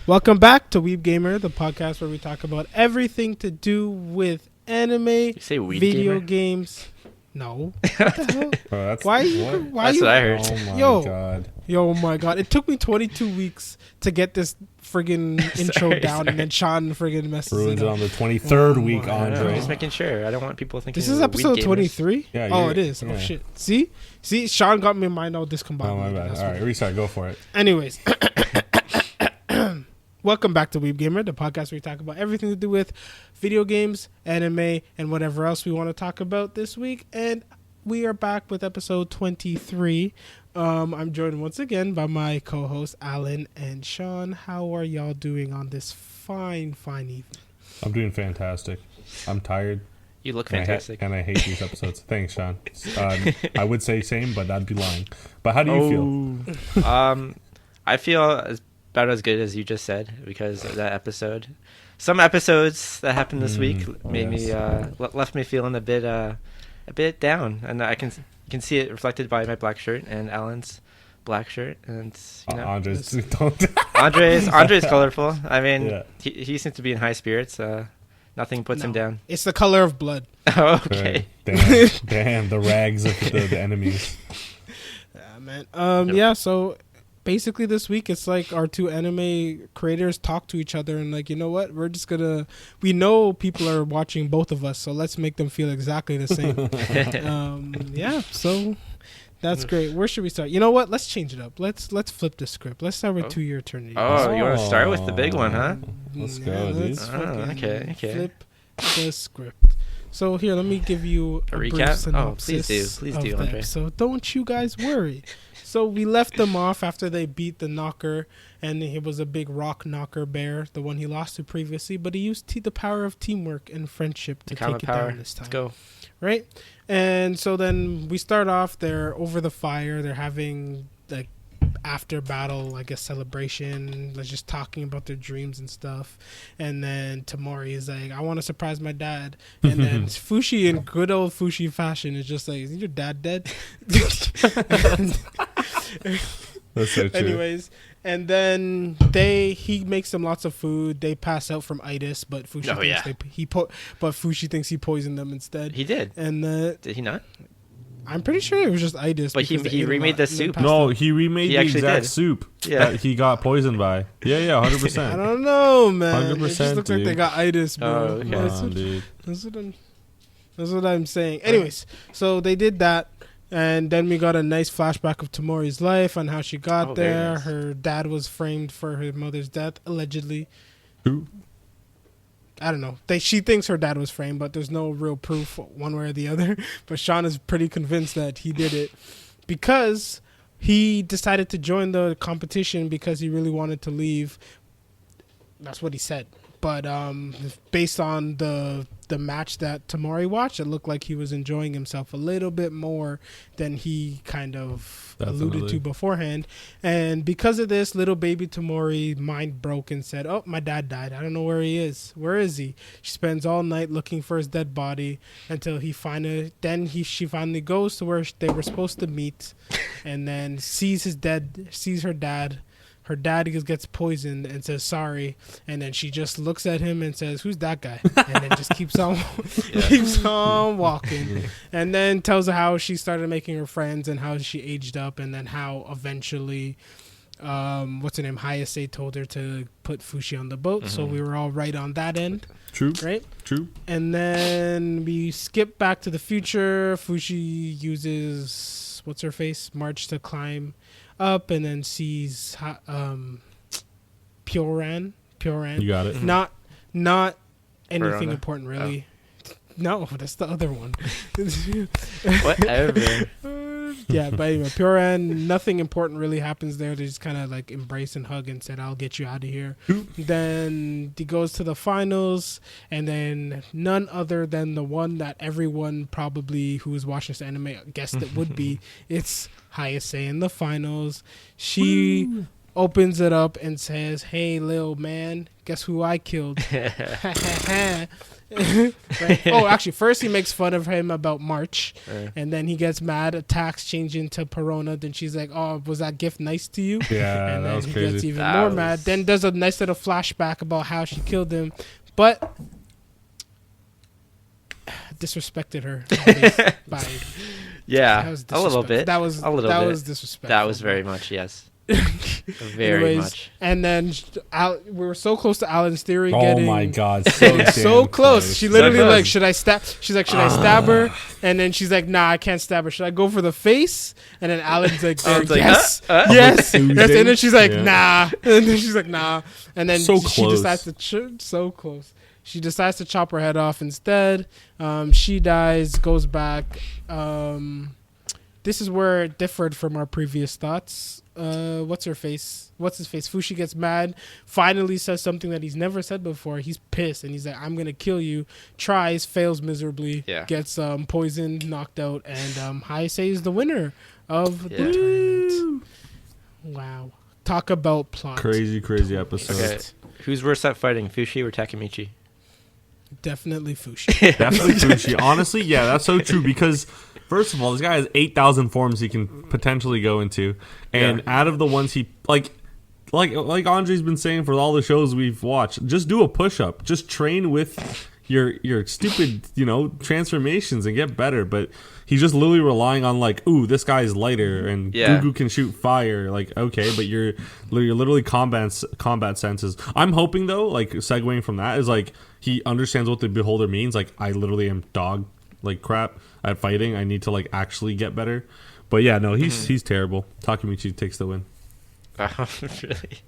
Welcome back to Weeb Gamer, the podcast where we talk about everything to do with anime, You say Weeb video Gamer? games. No. What the hell? That's Why That's you? what I heard. Oh my god. Yo, my god! It took me 22 weeks to get this friggin' intro down, and then Sean friggin' messes Ruins it it up. on the 23rd week, my I'm Andre. just making sure. I don't want people thinking This is we're episode Weeb gamers. 23. Yeah, Oh, you're- it is. yeah. Oh shit! See, Sean got me mind all discombobulated. Oh my bad. That's All what- right, restart. Go for it. Anyways, welcome back to Weeb Gamer, the podcast where we talk about everything to do with video games, anime, and whatever else we want to talk about this week. And we are back with episode 23. I'm joined once again by my co-hosts Alan and Sean. How are y'all doing on this fine evening? I'm doing fantastic. I'm tired. You look and fantastic. I hate these episodes. Thanks, Sean. I would say same, but I'd be lying. But how do you feel? I feel about as good as you just said because of that episode. Some episodes that happened this week made me left me feeling a bit down, and I can see it reflected by my black shirt and Alan's black shirt, and you know, Andres, don't. Andre's colorful. I mean, Yeah. he seems to be in high spirits. Nothing puts him down. It's the color of blood. Oh, okay. Damn, the rags of the enemies. Yeah, man. Yeah, so basically this week it's like our two anime creators talk to each other and like, you know what? We know people are watching both of us, so let's make them feel exactly the same. Yeah, so that's great. Where should we start? You know what? Let's change it up. Let's flip the script. Let's start with 2 Year Eternity. Oh, you want to start with the big one, huh? Let's go, dude. Okay. Flip the script. So here, let me give you A brief recap? Oh, synopsis please do, of Andre. So don't you guys worry. So we left them off after they beat the knocker, and he was a big rock knocker bear, the one he lost to previously, but he used the power of teamwork and friendship to take it down this time. Let's go. Right? And so then we start off, they're over the fire, they're having like after battle, I guess, celebration, they're just talking about their dreams and stuff. And then Tamori is like, I want to surprise my dad. And then Fushi, in good old Fushi fashion, is just like, is your dad dead? That's so true. Anyways, and then he makes them lots of food. They pass out from itis, but Fushi Fushi thinks he poisoned them instead. He did. And Did he not? I'm pretty sure it was just itis. But he because they ate a remade lot the and then soup. passed No, out. he remade He the actually exact did. soup Yeah. that he got poisoned by. Yeah, I 100%. don't know, man. It 100%, just looks like they dude. got itis, bro. Oh, okay. Dude. That's what I'm saying. Anyways, so they did that, and then we got a nice flashback of Tamori's life and how she got Oh, very there. nice. Her dad was framed for her mother's death, allegedly. Who? I don't know. She thinks her dad was framed, but there's no real proof one way or the other. But Sean is pretty convinced that he did it because he decided to join the competition because he really wanted to leave. That's what he said. But based on the match that Tamori watched, it looked like he was enjoying himself a little bit more than he kind of alluded Definitely. to beforehand. And because of this, little baby Tamori mind broke and said, oh, my dad died. I don't know where he is. Where is he? She spends all night looking for his dead body until she finally goes to where they were supposed to meet and then sees her dad. Her dad gets poisoned and says sorry, and then she just looks at him and says, "Who's that guy?" And then just keeps on walking, and then tells her how she started making her friends and how she aged up, and then how eventually, what's her name, Hayase told her to put Fushi on the boat. So we were all right on that end, True. right? True. And then we skip back to the future. Fushi uses March to climb up, and then sees Pyoran. You got it. Not anything Verona? important really. No, that's the other one. Whatever. Yeah, but anyway, Pyoran, nothing important really happens there. They just kind of like embrace and hug and said, I'll get you out of here. Then he goes to the finals, and then none other than the one that everyone probably who was watching this anime guessed it would be. It's Hayase in the finals. She opens it up and says, hey, little man, guess who I killed? Right? Oh, actually, first he makes fun of him about March, and then he gets mad, attacks, changing to Perona. Then she's like, "Oh, was that gift nice to you?" Yeah, And that then was he crazy. gets even more mad. Then does a nice little flashback about how she killed him, but disrespected her. by Yeah, That was a little disrespectful. bit. That was a little that bit. was disrespectful. That was very much, yes. Very Anyways, much. And then we were so close to Alan's theory Oh getting my god, so so damn close. She literally close. like, should I stab? She's like, should I stab her? And then she's like, nah, I can't stab her. Should I go for the face? And then Alan's like, Alan's like, yes, yes, yes. And then she's like, Yeah. nah. And then she's like, nah. And then So she close. decides to so close. She decides to chop her head off instead. She dies, goes back. This is where it differed from our previous thoughts. What's his face? Fushi gets mad, finally says something that he's never said before. He's pissed and he's like, I'm gonna kill you. Tries, fails miserably, gets poisoned, knocked out, and Hayase is the winner of the tournament. Wow. Talk about plot. Crazy episode. Okay. Who's worse at fighting, Fushi or Takamichi? Definitely Fushi. Definitely Fushi. Honestly, yeah, that's so true because first of all, this guy has 8,000 forms he can potentially go into, and out of the ones he like Andre's been saying for all the shows we've watched, just do a push-up, just train with your stupid transformations and get better. But he's just literally relying on like, ooh, this guy is lighter and Gugu can shoot fire. Like, okay, but you're literally combat senses. I'm hoping though, like segueing from that, is like he understands what the beholder means. Like, I literally am dog like crap at fighting. I need to like actually get better. But yeah, no, he's terrible. Takamichi takes the win. Oh, really?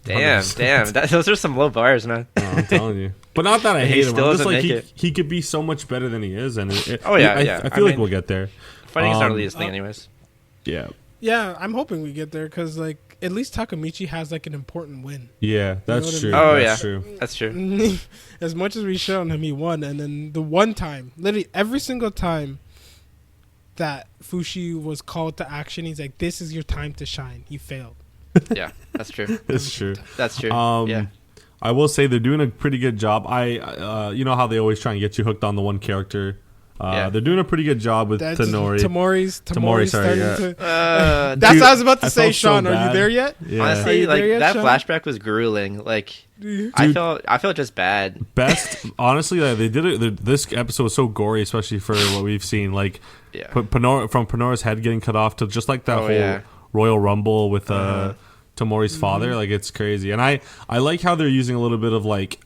Yeah, Damn. Those are some low bars, man. No, I'm telling you. But not that I He hate him. still I'm just doesn't like make it. he could be so much better than he is, and I I mean, feel like we'll get there. Fighting's not really his thing, anyways. Yeah. Yeah, I'm hoping we get there because like at least Takamichi has like an important win. Yeah, that's what I true. mean? Oh, That's yeah. true. That's true. As much as we shit on him, he won, and then the one time, literally every single time that Fushi was called to action, he's like, "This is your time to shine." He failed. Yeah, that's true. It's true. That's true. Yeah. I will say they're doing a pretty good job. You know how they always try and get you hooked on the one character. They're doing a pretty good job with Tonori. Tamori's sorry, starting yeah. to. That's what I was about to say, felt so Sean. Are you bad. there yet? Yeah. Honestly, like yet, that Sean? flashback was grueling. Like I felt just bad. Best, honestly, like, they did it. This episode was so gory, especially for what we've seen. Like, Yeah. from Panora's head getting cut off to just like that whole Royal Rumble with Tamori's father. Like, it's crazy, and I like how they're using a little bit of like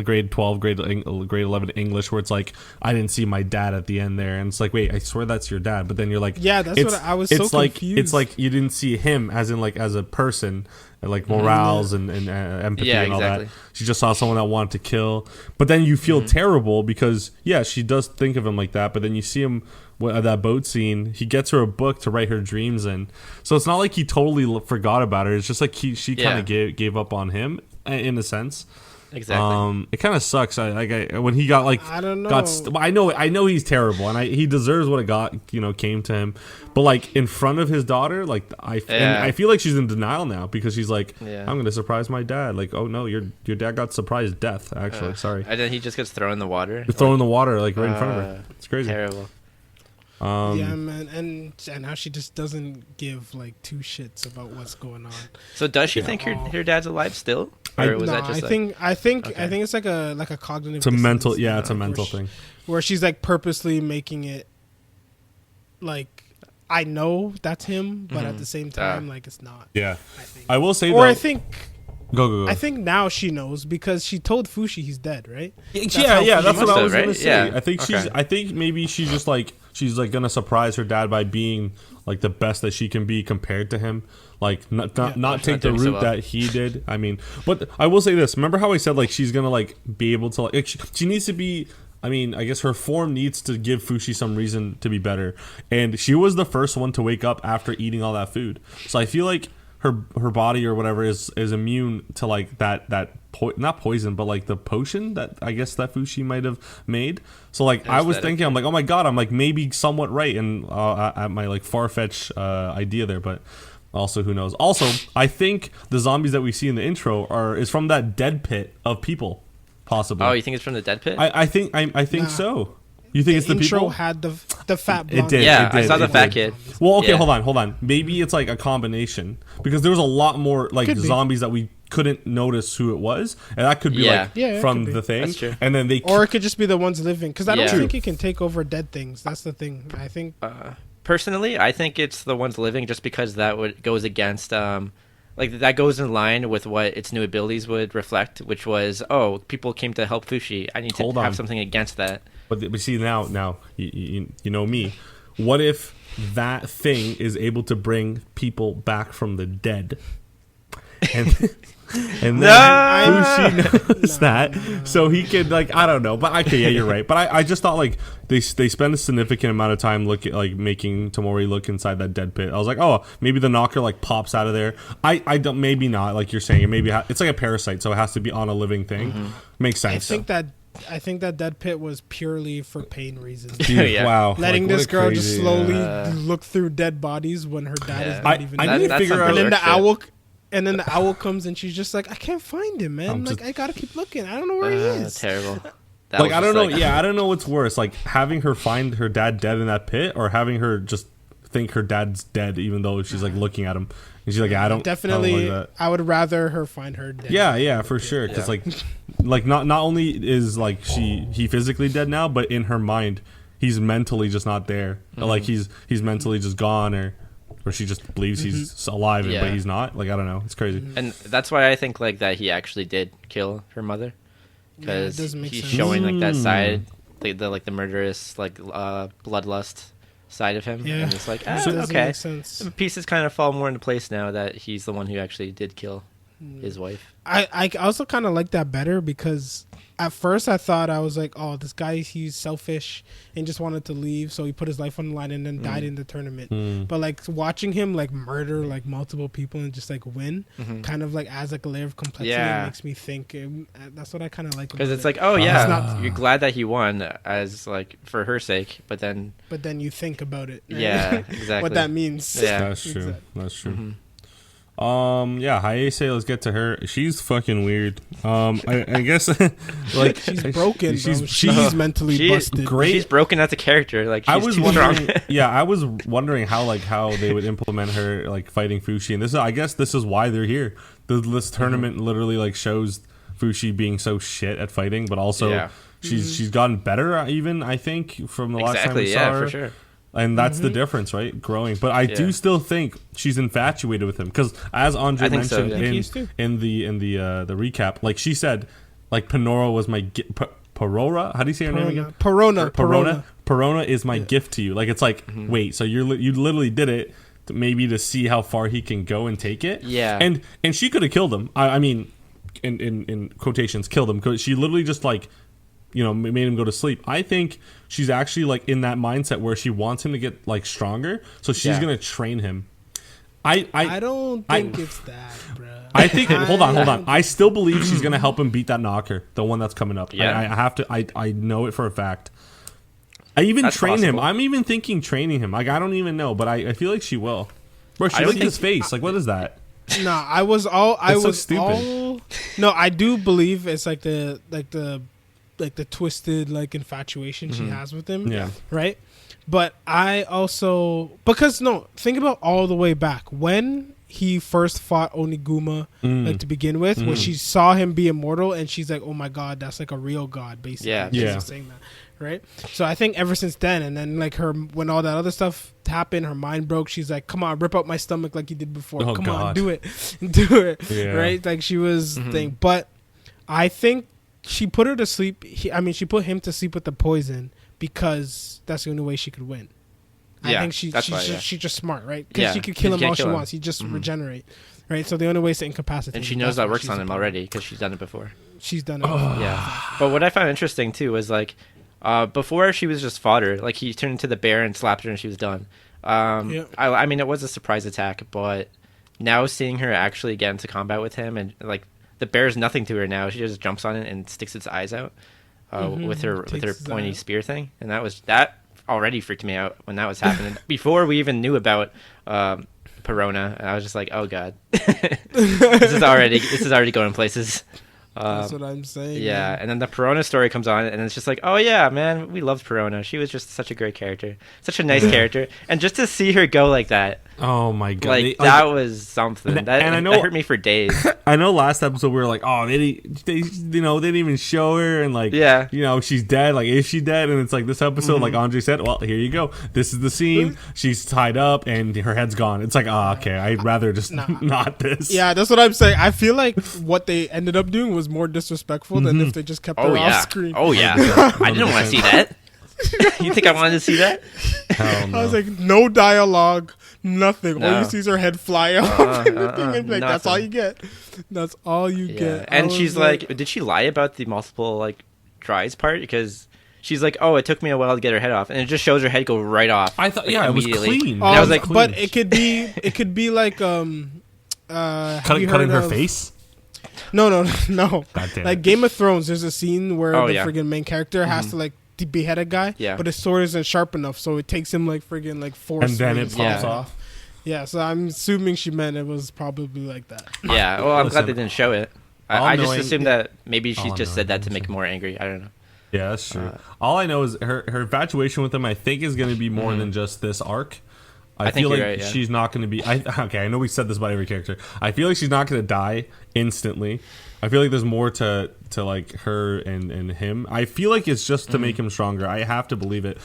grade 12, grade 11 English, where it's like, I didn't see my dad at the end there, and it's like, wait, I swear that's your dad, but then you're like, Yeah, that's what I was so confused. It's like you didn't see him as in like as a person, and like morals and empathy and all that. She just saw someone that wanted to kill, but then you feel terrible because she does think of him like that, but then you see him at that boat scene. He gets her a book to write her dreams in, so it's not like he totally forgot about her. It's just like she kind of gave up on him in a sense. Exactly. It kind of sucks. When he got like, I don't know. I know he's terrible, and he deserves what it came to him. But like in front of his daughter, like and I feel like she's in denial now because she's like, I'm gonna surprise my dad. Like, oh no, your dad got surprise death. Actually, sorry. And then he just gets thrown in the water. Thrown in the water like right in front of her. It's crazy. Terrible. Yeah, man, and how she just doesn't give like two shits about what's going on. So does she think her dad's alive still, or was that just I think it's like a cognitive. It's a mental, dissonance, it's a mental thing where she's like purposely making it like, I know that's him, but at the same time, like, it's not. Yeah, I think. I will say, or though, I think. Go. I think now she knows because she told Fushi he's dead, right? That's what I was gonna say. Yeah. I think maybe she's just like gonna surprise her dad by being like the best that she can be compared to him. Like not take the route that he did. I mean, but I will say this. Remember how I said like she's gonna like be able to like she needs to be. I mean, I guess her form needs to give Fushi some reason to be better, and she was the first one to wake up after eating all that food. So I feel like her body or whatever is immune to like that not poison, but like the potion that I guess that Fushi might have made. So like I was thinking, I'm like, oh my god, I'm like maybe somewhat right, and at my like far-fetched idea there, but also who knows. Also, I think the zombies that we see in the intro is from that dead pit of people. possibly. Oh, you think it's from the dead pit? I think so. You think it's the intro people? had the fat blonde. It did. Yeah, it did, I saw the fat did. kid. Well, okay, Yeah. hold on. Maybe it's like a combination because there was a lot more like Could be. zombies that we couldn't notice who it was, and that could be like Yeah, it from could be. the thing. That's true. And then Or it could just be the ones living, because I don't Yeah. think it can take over dead things. That's the thing. I think Personally, I think it's the ones living, just because goes against like that goes in line with what its new abilities would reflect, which was, oh, people came to help Fushi. I need to Hold on. have something against that. But see now you know me. What if that thing is able to bring people back from the dead? And then Fushi knows that, so he could like I don't know, but okay, yeah, you're right. But I just thought like they spend a significant amount of time making Tamori look inside that dead pit. I was like, oh, maybe the knocker like pops out of there. I don't, maybe not, like you're saying. Maybe it's like a parasite, so it has to be on a living thing. Makes sense. I think that dead pit was purely for pain reasons. Dude, Yeah. wow, Letting like, what this a girl crazy, just slowly look through dead bodies when her dad is not even. I need to That's figure some out. And then dark the shit. owl, and then the owl comes and she's just like, I can't find him, man. I'm Like just- I gotta keep looking. I don't know where he is. Terrible. That Like was I don't just know. Yeah, I don't know what's worse. Like having her find her dad dead in that pit, or having her just think her dad's dead, even though she's like looking at him and she's like, I don't Definitely, like that. I would rather her find her dead. Yeah, for sure. Because like not only is like he physically dead now, but in her mind, he's mentally just not there. Like he's mentally just gone, or she just believes he's alive, but he's not. Like I don't know. It's crazy. And that's why I think like that he actually did kill her mother, because doesn't make he's sense. showing like that side, the murderous like bloodlust side of him. Yeah. And it's like, It doesn't okay, make sense. the pieces kind of fall more into place now that he's the one who actually did kill his wife. I also kind of like that better, because at first I thought, I was like, oh, this guy, he's selfish and just wanted to leave, so he put his life on the line and then died in the tournament. But like watching him like murder like multiple people and just like win, kind of like adds like a layer of complexity. Yeah. And makes me think. That's what I kind of like. Because it's about like, oh yeah, It's not- you're glad that he won as like for her sake, but then but then you think about it. right? yeah, exactly what that means. Yeah. That's true. Exactly. That's true. Yeah, Hayase, let's get to her. She's fucking weird. I guess like She's broken. She's- Bro. she's She's mentally She- busted. great. She's broken as a character. Like she's I was too wondering, strong. I was wondering how they would implement her like fighting Fushi, and I guess this is why they're here. This tournament literally like shows Fushi being so shit at fighting, but also Yeah. she's gotten better even, I think, from the last time Exactly. we saw Yeah, her. for sure. And that's the difference, right? Growing. But I do still think she's infatuated with him, because as Andre I think so, mentioned yeah. He is too. in the recap, like she said, like Panora was my Parora. How do you say her name again? Perona is my gift to you. Like it's like, wait, so you literally did it maybe to see how far he can go and take it. Yeah. And she could have killed him. I mean, in quotations, killed him, because she literally just like, made him go to sleep. I think she's actually like in that mindset where she wants him to get like stronger, so she's gonna train him. I don't think it's that, bro. I think. Hold on. I still believe she's gonna help him beat that knocker, the one that's coming up. Yeah. I have to. I know it for a fact. I even That's train him. possible. I'm even thinking training him. Like I don't even know, but I feel like she will. Bro, she I don't licked think- his face. Like what is that? No, I was all. I That's so was stupid. all. No, I do believe it's like the twisted like infatuation she has with him. Yeah. Right. But I also, because think about all the way back when he first fought Oniguma, like to begin with, when she saw him be immortal, and she's like, "Oh my god, that's like a real god," basically. Yeah. She's Yeah. just saying that, right? So I think ever since then, and then like when all that other stuff happened, her mind broke. She's like, "Come on, rip out my stomach like you did before. Oh, Come God. on, do it, do it." Yeah. Right? Like she was thing, but I think she put her to sleep. She put him to sleep with the poison because that's the only way she could win. I Yeah, think she's just smart, right? Because Yeah, she could kill him can't all she kill him. wants. He just regenerate, right? So the only way is to incapacitate. And she him. knows That's that why works she's on a him part. already because she's done it before. She's done it. Yeah. But what I found interesting too was like, before she was just fodder. Like he turned into the bear and slapped her and she was done. I mean, it was a surprise attack, but now seeing her actually get into combat with him, and like the bear's nothing to her now. She just jumps on it and sticks its eyes out with her Takes his pointy eye. spear thing, and that already freaked me out when that was happening. Before we even knew about Perona, and I was just like, oh god, this is already going places. That's what I'm saying. Yeah, man. and then the Perona story comes on, and it's just like, oh yeah, man, we loved Perona. She was just such a great character, such a nice character, and just to see her go like that, oh my god, like that was something. And I know that hurt me for days. I know. Last episode we were like, oh, they didn't even show her, and like, she's dead. Like, is she dead? And it's like this episode, like Andre said, well, here you go. This is the scene. She's tied up and her head's gone. It's like, okay, I'd rather just not this. Yeah, that's what I'm saying. I feel like what they ended up doing was more disrespectful than if they just kept her off screen. Oh yeah, I didn't want to see that. You think I wanted to see that? Hell no. I was like, no dialogue, nothing. All you see is her head fly off. And like, that's all you get. That's all you get. And she's like, did she lie about the multiple like tries part? Because she's like, oh, it took me a while to get her head off, and it just shows her head go right off. I thought, it was clean. I was like, but it could be like cutting her face. No. Like it. Game of Thrones, there's a scene where the friggin' main character has to like behead a guy, but his sword isn't sharp enough, so it takes him like friggin' like 4 and then it pops off. Yeah, so I'm assuming she meant it was probably like that. Yeah, well, I'm glad they didn't show it. I just assumed that maybe she just said that to make him more angry. I don't know. Yeah, that's true. All I know is her infatuation with him, I think, is going to be more than just this arc. I feel like she's not going to be... I know we said this about every character. I feel like she's not going to die instantly. I feel like there's more to like her and him. I feel like it's just to make him stronger. I have to believe it.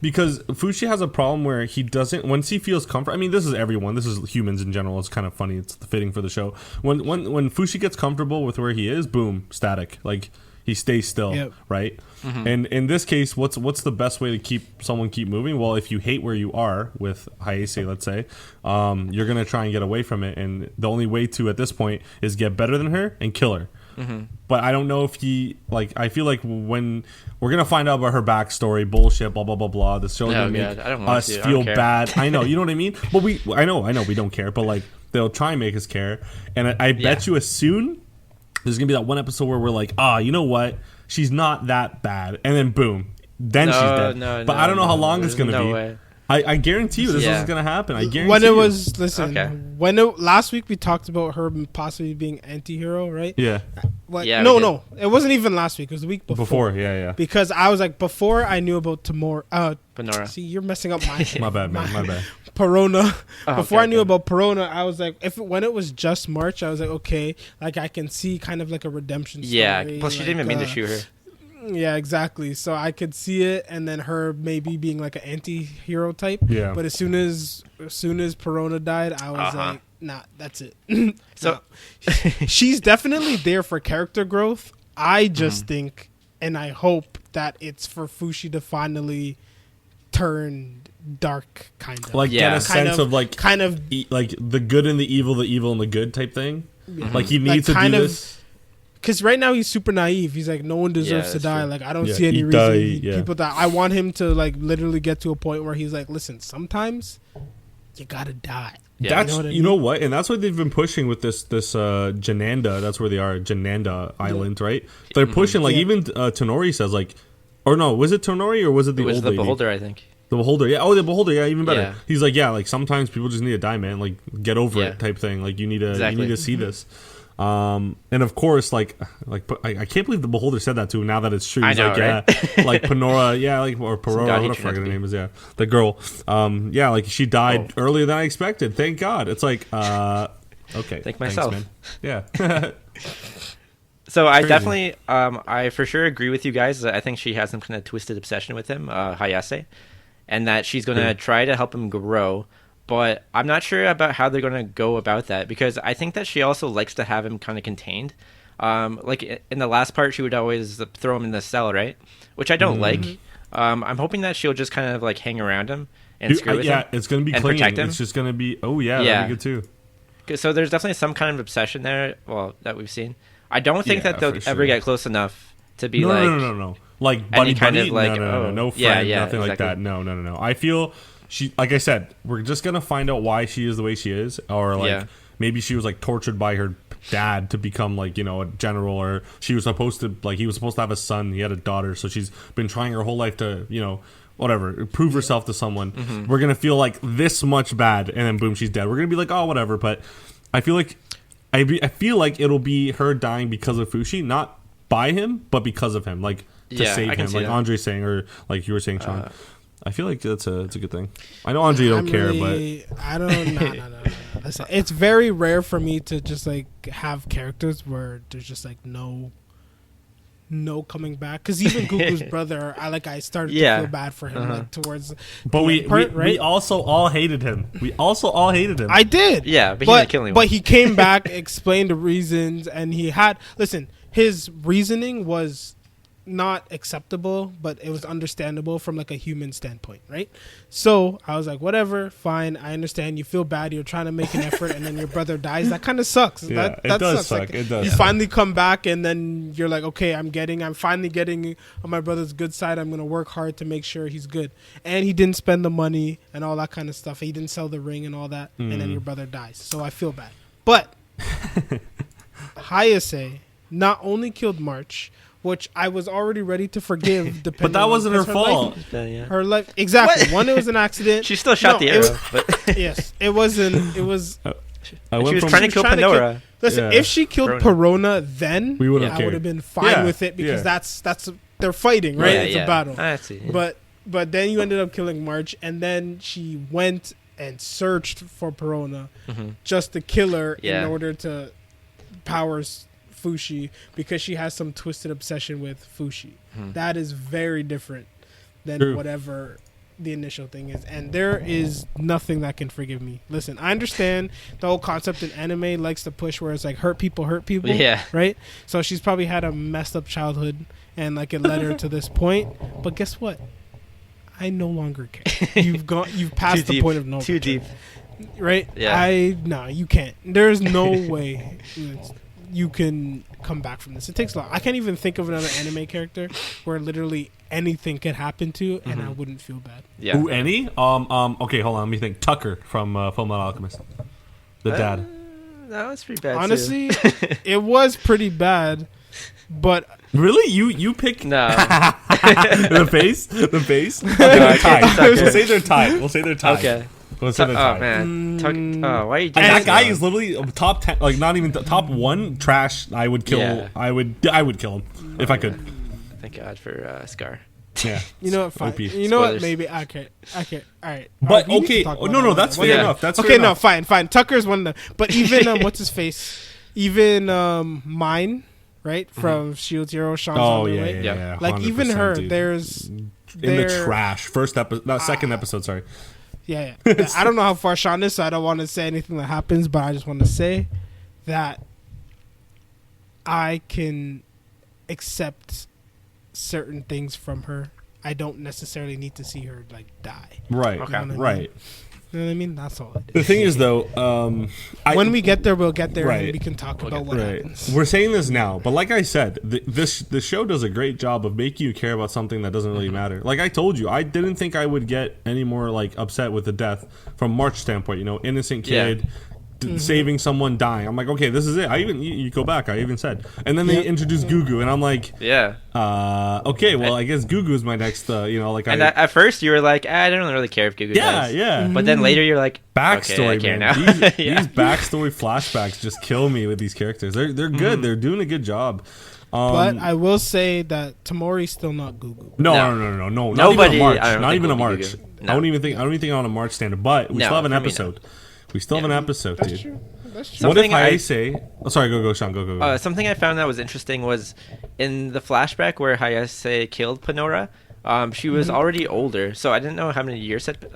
Because Fushi has a problem where he doesn't... Once he feels comfort... I mean, this is everyone. This is humans in general. It's kind of funny. It's fitting for the show. When Fushi gets comfortable with where he is, boom, static. Like... He stays still, right? Mm-hmm. And in this case, what's the best way to keep moving? Well, if you hate where you are with Hayase, let's say, you're gonna try and get away from it, and the only way to at this point is get better than her and kill her. Mm-hmm. But I don't know if he like. I feel like when we're gonna find out about her backstory, bullshit, blah blah blah blah. The show's gonna make us feel bad. I know, you know what I mean. But I know, we don't care. But like, they'll try and make us care, and I bet you as soon. There's going to be that one episode where we're like, you know what? She's not that bad. And then boom. Then she's dead. But I don't know how long it's going to be. Way. I guarantee you this is going to happen. I guarantee when it you. Was, listen, last week we talked about her possibly being anti-hero, right? Yeah. No. It wasn't even last week. It was the week before. Yeah. Because I was like, before I knew about Panora. See, you're messing up my... my bad, man. My bad. Perona. Before I knew about Perona, I was like, when it was just March, I was like, okay, like I can see kind of like a redemption story. Yeah, plus she didn't even mean to shoot her. Yeah, exactly. So I could see it, and then her maybe being like an anti-hero type. Yeah. But as soon as Perona died, I was like, nah, that's it. So she's definitely there for character growth. I just think, and I hope that it's for Fushi to finally turn dark, kind of like get a sense of like like the good and the evil and the good type thing. Yeah. Like he needs to do this because right now he's super naive. He's like, no one deserves to die. True. Like I don't see any reason people die. I want him to like literally get to a point where he's like, listen, sometimes you gotta die. Yeah. That's you know what, and that's what they've been pushing with this Jananda. That's where they are, Jananda Island, right? They're pushing like even Tonori says like, or no, was it Tonori or was it the old lady? Beholder, I think. The Beholder, yeah. Oh, the Beholder, yeah, even better. Yeah. He's like, like sometimes people just need to die, man. Like, get over it, type thing. Like, you need to see this. And of course, like I can't believe the Beholder said that too. Now that it's true, he's I know, like, right? Like Panora, or Perora, whatever fucking her name is, the girl. Like she died earlier than I expected. Thank God. It's like, okay, thank myself. Thanks, man. Yeah. So I definitely, I for sure agree with you guys. I think she has some kind of twisted obsession with him, Hayase. And that she's going to try to help him grow. But I'm not sure about how they're going to go about that. Because I think that she also likes to have him kind of contained. Like in the last part, she would always throw him in the cell, right? Which I don't like. I'm hoping that she'll just kind of like hang around him and screw with him. Yeah, it's going to be and clinging. Protect him. It's just going to be, that'd be good too. So there's definitely some kind of obsession there, that we've seen. I don't think that they'll ever get close enough to be No. Like buddy, kind of like no friend, nothing like that. No. I feel she, like I said, we're just gonna find out why she is the way she is, or like maybe she was like tortured by her dad to become like a general, or he was supposed to have a son, he had a daughter, so she's been trying her whole life to whatever, prove herself to someone. We're gonna feel like this much bad, and then boom, she's dead. We're gonna be like, oh, whatever. But I feel like I feel like it'll be her dying because of Fushi, not by him, but because of him, like to save him, like Andre's saying, or like you were saying, Sean. I feel like it's a good thing. I know Andre don't care, but I don't. No. Listen, it's very rare for me to just like have characters where there's just like no coming back. Because even Gugu's brother, I started to feel bad for him like towards. But we also all hated him. I did. Yeah, but he didn't kill anyone. But he came back, explained the reasons, and he had his reasoning was not acceptable, but it was understandable from like a human standpoint, right? So I was like, whatever, fine, I understand. You feel bad, you're trying to make an effort, and then your brother dies. That kind of sucks. Yeah, that does sucks. suck. Like, it does. You finally come back, and then you're like, okay, I'm finally getting on my brother's good side. I'm gonna work hard to make sure he's good. And he didn't spend the money and all that kind of stuff. He didn't sell the ring and all that, and then your brother dies. So I feel bad. But Hayase not only killed March, which I was already ready to forgive. But that wasn't her fault. Her life, exactly. One, it was an accident. She still shot the arrow. But yes, it wasn't. It was. She was trying to kill Panora. Listen, if she killed Perona, then we would I would have been fine with it because that's they're fighting, right? It's a battle. I see. But then you ended up killing March, and then she went and searched for Perona just to kill her in order to power Fushi, because she has some twisted obsession with Fushi. That is very different than whatever the initial thing is, and there is nothing that can forgive me. Listen, I understand the whole concept in anime likes to push where it's like hurt people, right? So she's probably had a messed up childhood and like it led her to this point, but guess what? I no longer care. You've passed the point of no return. Too deep, right? Yeah. You can't. There's no way you can come back from this. It takes a lot. I can't even think of another anime character where literally anything could happen to and I wouldn't feel bad. Yeah. Ooh, any? Okay, hold on. Let me think. Tucker from Fullmetal Alchemist. The dad. That was pretty bad. Honestly, it was pretty bad, but really, you pick no the face. Okay, they're tied. We'll say they're tied. Okay. Oh man! Why are you doing that guy is literally top 10, like not even top 1 trash. I would kill. Yeah. I would kill him if I could. Thank God for Scar. Yeah. You know what? Fine. OP. You know what? Maybe I can't. All right. But okay. No. That's fair enough. That's okay. Fair enough. No, fine. Tucker's one of them. But even what's his face? Even mine, right, from Shield Hero, Sean's on the way. Yeah. Like even her, dude. there's in the trash. First episode, second episode. Sorry. Yeah. I don't know how far Sean is, so I don't want to say anything that happens, but I just want to say that I can accept certain things from her. I don't necessarily need to see her like die. Right. Okay. You know right. You know what I mean? That's all it is. The thing is, though, when we get there, we'll get there, right. and we can talk about what happens. We're saying this now, but like I said, the show does a great job of making you care about something that doesn't really matter. Like I told you, I didn't think I would get any more like upset with the death from March's standpoint. You know, innocent kid. Saving someone, dying. I'm like, okay, this is it. You go back. I even said, and then they introduced Gugu, and I'm like, okay, well, I guess Gugu is my next. At first you were like, I don't really care if Gugu dies. Yeah. But then later you're like, backstory, okay, I care man. now. These backstory flashbacks just kill me with these characters. They're good. They're doing a good job. But I will say that Tamori's still not Gugu. No. Nobody. Not even a March. No. I don't even think on a March standard. But we still have an episode. We still have an episode, That's dude. True. That's true. What if Hayase... Oh, sorry, go, Sean. Go. Something I found that was interesting was in the flashback where Hayase killed Panora, she was already older, so I didn't know how many years had...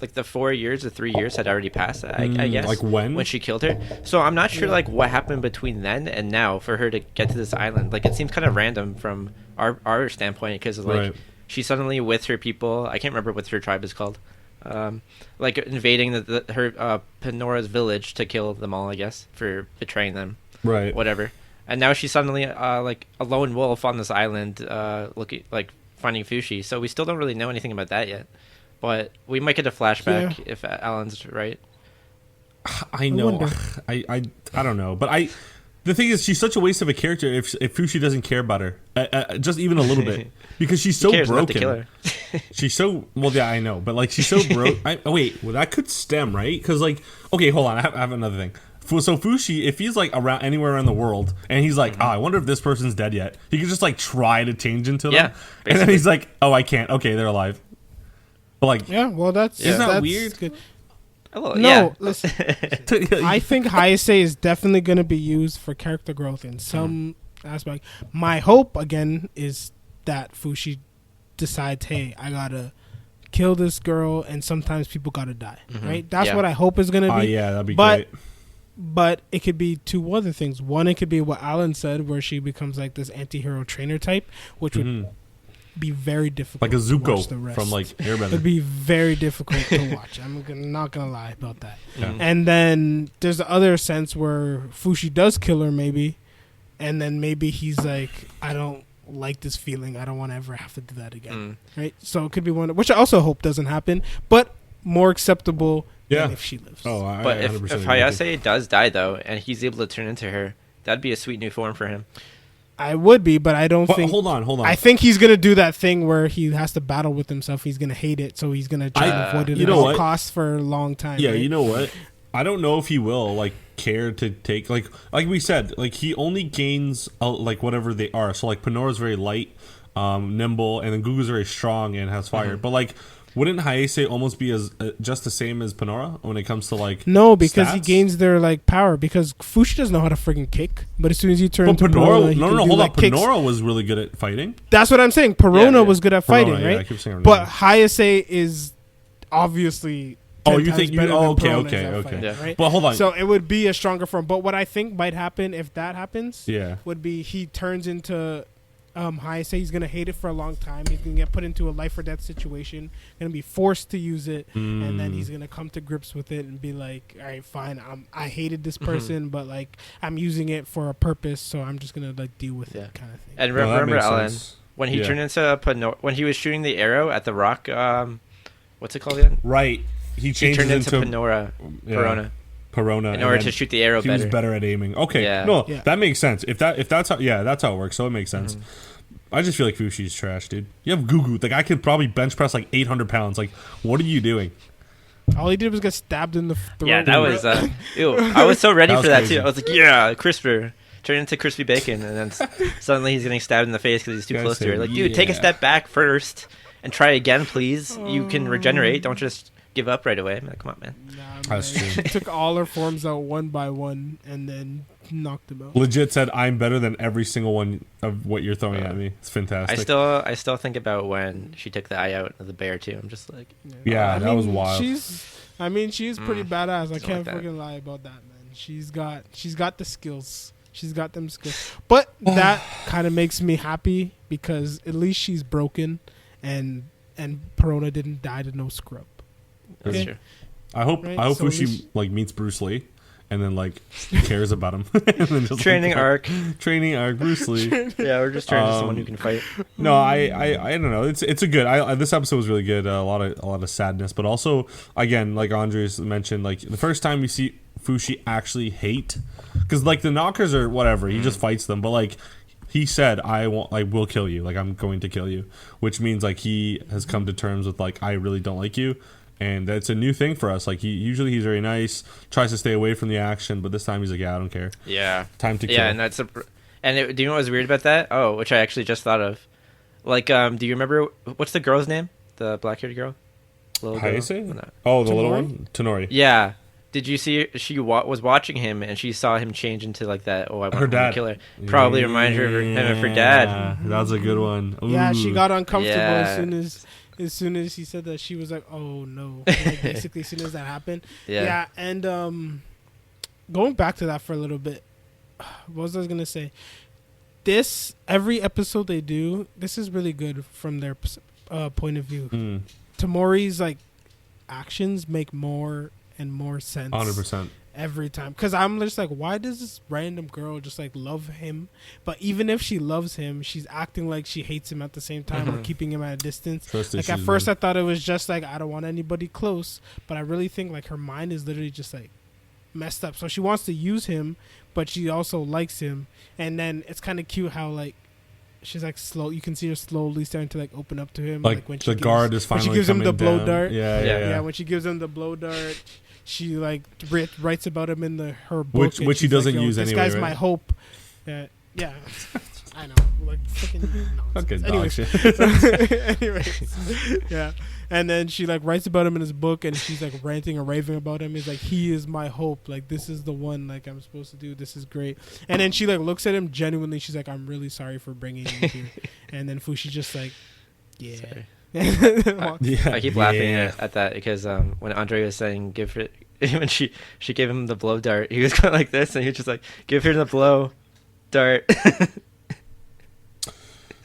like the 4 years or 3 years had already passed, I guess. Like when? When she killed her. So I'm not sure like what happened between then and now for her to get to this island. Like it seems kind of random from our standpoint because like she's suddenly with her people. I can't remember what her tribe is called. Like invading her Panora's village to kill them all, I guess, for betraying them, right? Whatever. And now she's suddenly like a lone wolf on this island, looking like finding Fushi. So we still don't really know anything about that yet, but we might get a flashback if Alan's right. I know. I don't know, but the thing is, she's such a waste of a character if Fushi doesn't care about her, just even a little bit, because she's so broken. Not to kill her. She's so I know, but like she's so broke. Well, that could stem, right? Because like, okay, hold on, I have another thing. So Fushi, if he's like around anywhere around the world, and he's like, I wonder if this person's dead yet. He could just like try to change into them, and then he's like, oh, I can't. Okay, they're alive. But like, well, that's isn't that that's weird? Good. No, listen. I think Hayase is definitely going to be used for character growth in some aspect. My hope again is that Fushi decides, hey, I gotta kill this girl, and sometimes people gotta die. Right? That's what I hope is gonna be. Yeah, that'd be great. But it could be two other things. One, it could be what Alan said, where she becomes like this anti-hero trainer type, which would be very difficult. Like a Zuko to watch from like Airbender. It'd be very difficult to watch. I'm not gonna lie about that. Yeah. And then there's the other sense where Fushi does kill her, maybe, and then maybe he's like, I don't like this feeling. I don't want to ever have to do that again. Right? So it could be one, which I also hope doesn't happen, but more acceptable. Than if she lives. But if Hayase does die though, and he's able to turn into her, that'd be a sweet new form for him. I would be, but I don't think. Hold on. I think he's gonna do that thing where he has to battle with himself. He's gonna hate it, so he's gonna try to avoid it at all costs for a long time. Yeah, right? You know what? I don't know if he will like care to take like we said, like he only gains like whatever they are. So like Panora's very light, nimble, and then Gugu's very strong and has fire. But like, wouldn't Hayase almost be as just the same as Panora when it comes to like no, because stats? he gains their like power. Because Fushi doesn't know how to freaking kick, but as soon as you turn into Panora, Perona, hold on. Panora was really good at fighting. That's what I'm saying. Perona was good at fighting, right? I keep saying her but name. Hayase is obviously. You think you? Okay. Right? But hold on. So it would be a stronger form. But what I think might happen if that happens, would be he turns into Hayase. He's gonna hate it for a long time. He's gonna get put into a life or death situation. Gonna be forced to use it, and then he's gonna come to grips with it and be like, "All right, fine. I hated this person, but like I'm using it for a purpose, so I'm just gonna like deal with it, kind of thing." And remember, Alan, when he turned into when he was shooting the arrow at the rock. What's it called again? Right. He turned into Perona in order to shoot the arrow better. He was better at aiming. Okay, that makes sense. If that's how it works. So it makes sense. I just feel like Fushi's trash, dude. You have Gugu. Like I could probably bench press like 800 pounds. Like, what are you doing? All he did was get stabbed in the throat. Yeah, that was. Ew. I was so ready for that too. I was like, yeah, CRISPR. Turn into crispy bacon, and then suddenly he's getting stabbed in the face because he's too close to her. Like, dude, take a step back first and try again, please. You can regenerate. Don't just give up right away. Like, come on, man. That's true. She took all her forms out one by one and then knocked them out. Legit said, "I'm better than every single one of what you're throwing at me." It's fantastic. I still think about when she took the eye out of the bear too. I'm just like, that was wild. She's pretty badass. I can't freaking lie about that, man. She's got the skills. She's got them skills. But that kind of makes me happy because at least she's broken, and Perona didn't die to no scrub. That's true. I hope Fushi like meets Bruce Lee and then like cares about him. And then just, training arc, Bruce Lee. Yeah, we're just turning to someone who can fight. No, I don't know. It's a good. This episode was really good. A lot of sadness, but also again, like Andres mentioned, like the first time we see Fushi actually hate, because like the knockers are whatever. He just fights them, but like. He said, I will kill you. Like, I'm going to kill you. Which means, like, he has come to terms with, like, I really don't like you. And that's a new thing for us. Like, he's very nice, tries to stay away from the action, but this time he's like, yeah, I don't care. Yeah. Time to kill. Yeah, and do you know what was weird about that? Oh, which I actually just thought of. Like, do you remember, what's the girl's name? The black-haired girl? Hayase? Oh, the little one? Tenori. Yeah. Did you see she was watching him and she saw him change into like that? Oh, I want to kill her. Probably reminded her of him of her dad. That's a good one. Ooh. Yeah, she got uncomfortable as soon as he said that. She was like, "Oh no!" Like, basically, as soon as that happened. Yeah, and going back to that for a little bit, what was I gonna say? Every episode they do, this is really good from their point of view. Tamori's like actions make more and more sense 100% every time, because I'm just like, why does this random girl just like love him? But even if she loves him, she's acting like she hates him at the same time, or keeping him at a distance. Like at first I thought it was just like, I don't want anybody close, but I really think like her mind is literally just like messed up. So she wants to use him, but she also likes him. And then it's kind of cute how like she's like slow. You can see her slowly starting to like open up to him. Like when the guard is finally when she gives him the blow dart. Yeah. When she gives him the blow dart, she like writes about him in her book, which she doesn't use this anyway. This guy's right? my hope. Yeah, I know, like fucking nonsense. Okay, Anyways, yeah. And then she like writes about him in his book, and she's like ranting and raving about him. He's like, he is my hope. Like, this is the one. Like, I'm supposed to do. This is great. And then she like looks at him genuinely. She's like, I'm really sorry for bringing you here. And then Fushi just like, yeah. I keep laughing at that because when Andre was saying give it, when she gave him the blow dart, he was going like this, and he was just like, give her the blow dart.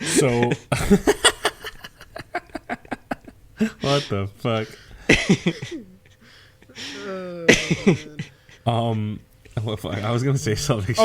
So. What the fuck? I was gonna say something.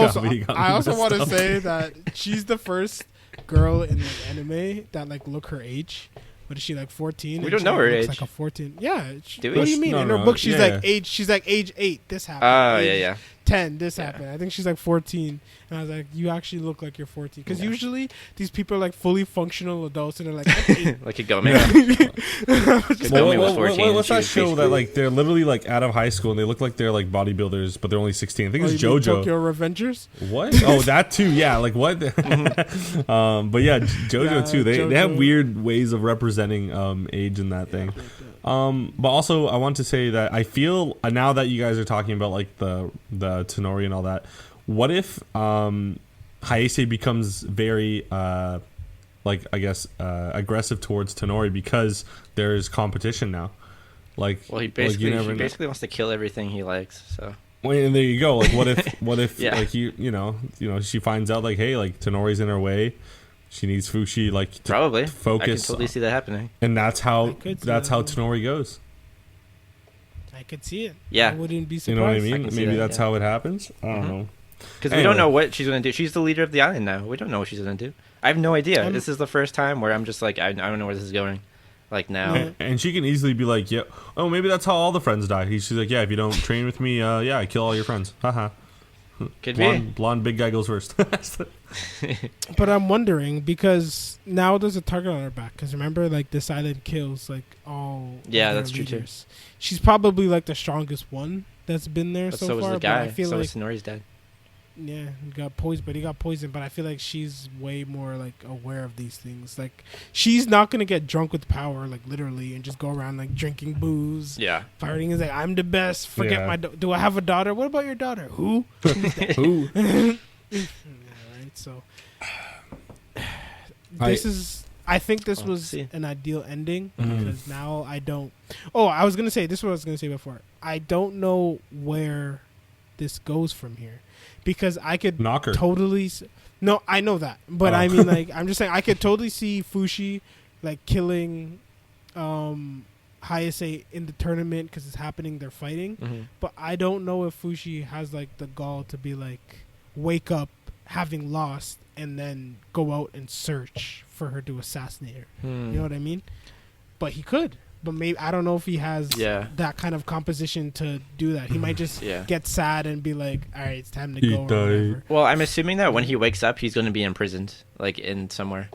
I also want to say that she's the first girl in the anime that like look her age. What is she, like 14? We don't know her age. Like a 14. Yeah. What do do you mean? In her book, she's like age. She's like age 8. This happened. Oh age yeah. 10. This happened. I think she's like 14. And I was like, you actually look like you're 14. Because usually these people are like fully functional adults, and they're like, like Kagome. What's that show that like they're literally like out of high school and they look like they're like bodybuilders, but they're only 16? I think it's JoJo. Tokyo Revengers. What? Oh, that too. Yeah, like what? But yeah, JoJo too. They have weird ways of representing age in that thing. But also I want to say that I feel now that you guys are talking about like the Tonori and all that, what if Hayase becomes very like I guess aggressive towards Tonori because there's competition now? Like, well, he basically wants to kill everything he likes. So. Well, and there you go. Like, what if yeah. like you know she finds out like, hey, like Tonori's in her way. She needs Fushi like to probably focus. I can totally see that happening. And that's how Tonori goes. I could see it. Yeah, I wouldn't be surprised. You know what I mean? Maybe that's how it happens. I don't know. Because we don't know what she's going to do. She's the leader of the island now. We don't know what she's going to do. I have no idea. This is the first time where I'm just like, I don't know where this is going. Like now. And she can easily be like, yeah, oh, maybe that's how all the friends die. She's like, yeah, if you don't train with me, I kill all your friends. Haha. Could be. Blonde big guy goes first. But I'm wondering, because now there's a target on her back. Because remember, like, this island kills, like, all that's leaders. true, too. She's probably, like, the strongest one that's been there so far. So was the guy. But I feel so like was Sonori's dad. Yeah, he got poisoned. But I feel like she's way more, like, aware of these things. Like, she's not going to get drunk with power, like, literally, and just go around, like, drinking booze. Yeah. Fighting is like, I'm the best. Forget my... Do I have a daughter? What about your daughter? Who? Who? Yeah, right, so... I think this was an ideal ending because now I don't... Oh, I was going to say... This is what I was going to say before. I don't know where this goes from here. Because I could totally... No, I know that. But I mean, like, I'm just saying, I could totally see Fushi, like, killing Hayase in the tournament because it's happening, they're fighting. Mm-hmm. But I don't know if Fushi has, like, the gall to be, like, wake up having lost and then go out and search for her to assassinate her. You know what I mean? But he could. But maybe I don't know if he has that kind of composition to do that. He might just get sad and be like, all right, it's time to go. Or whatever. Well, I'm assuming that when he wakes up, he's going to be imprisoned, like in somewhere.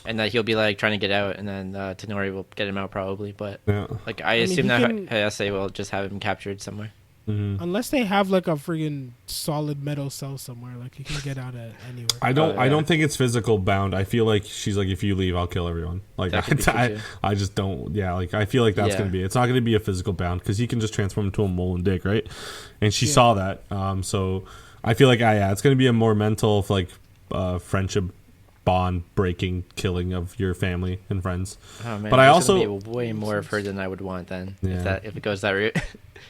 And that he'll be like trying to get out, and then Tonori will get him out probably. But like I assume that Hayase will just have him captured somewhere. Mm-hmm. Unless they have like a friggin' solid metal cell somewhere, like he can get out at anywhere. I don't think it's physical bound. I feel like she's like, if you leave, I'll kill everyone. Like I just don't. Yeah, like I feel like that's gonna be. It's not gonna be a physical bound because he can just transform into a mole and dick, right? And she saw that. So I feel like it's gonna be a more mental like friendship bond breaking killing of your family and friends. Oh, man, but I also be way more of her than I would want then if it goes that route.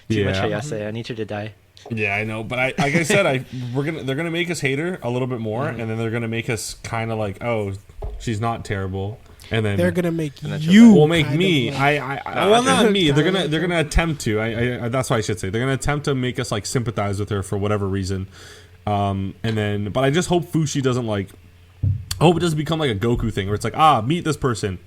Too much Hayase. I need her to die. Yeah, I know, but like I said, they're gonna make us hate her a little bit more, and then they're gonna make us kind of like, oh, she's not terrible, and then they're gonna make you. Will make me. Well, not me. They're gonna attempt to. I that's what I should say. They're gonna attempt to make us like sympathize with her for whatever reason, and then. But I just hope Fushi doesn't like. I hope it doesn't become like a Goku thing where it's like, meet this person,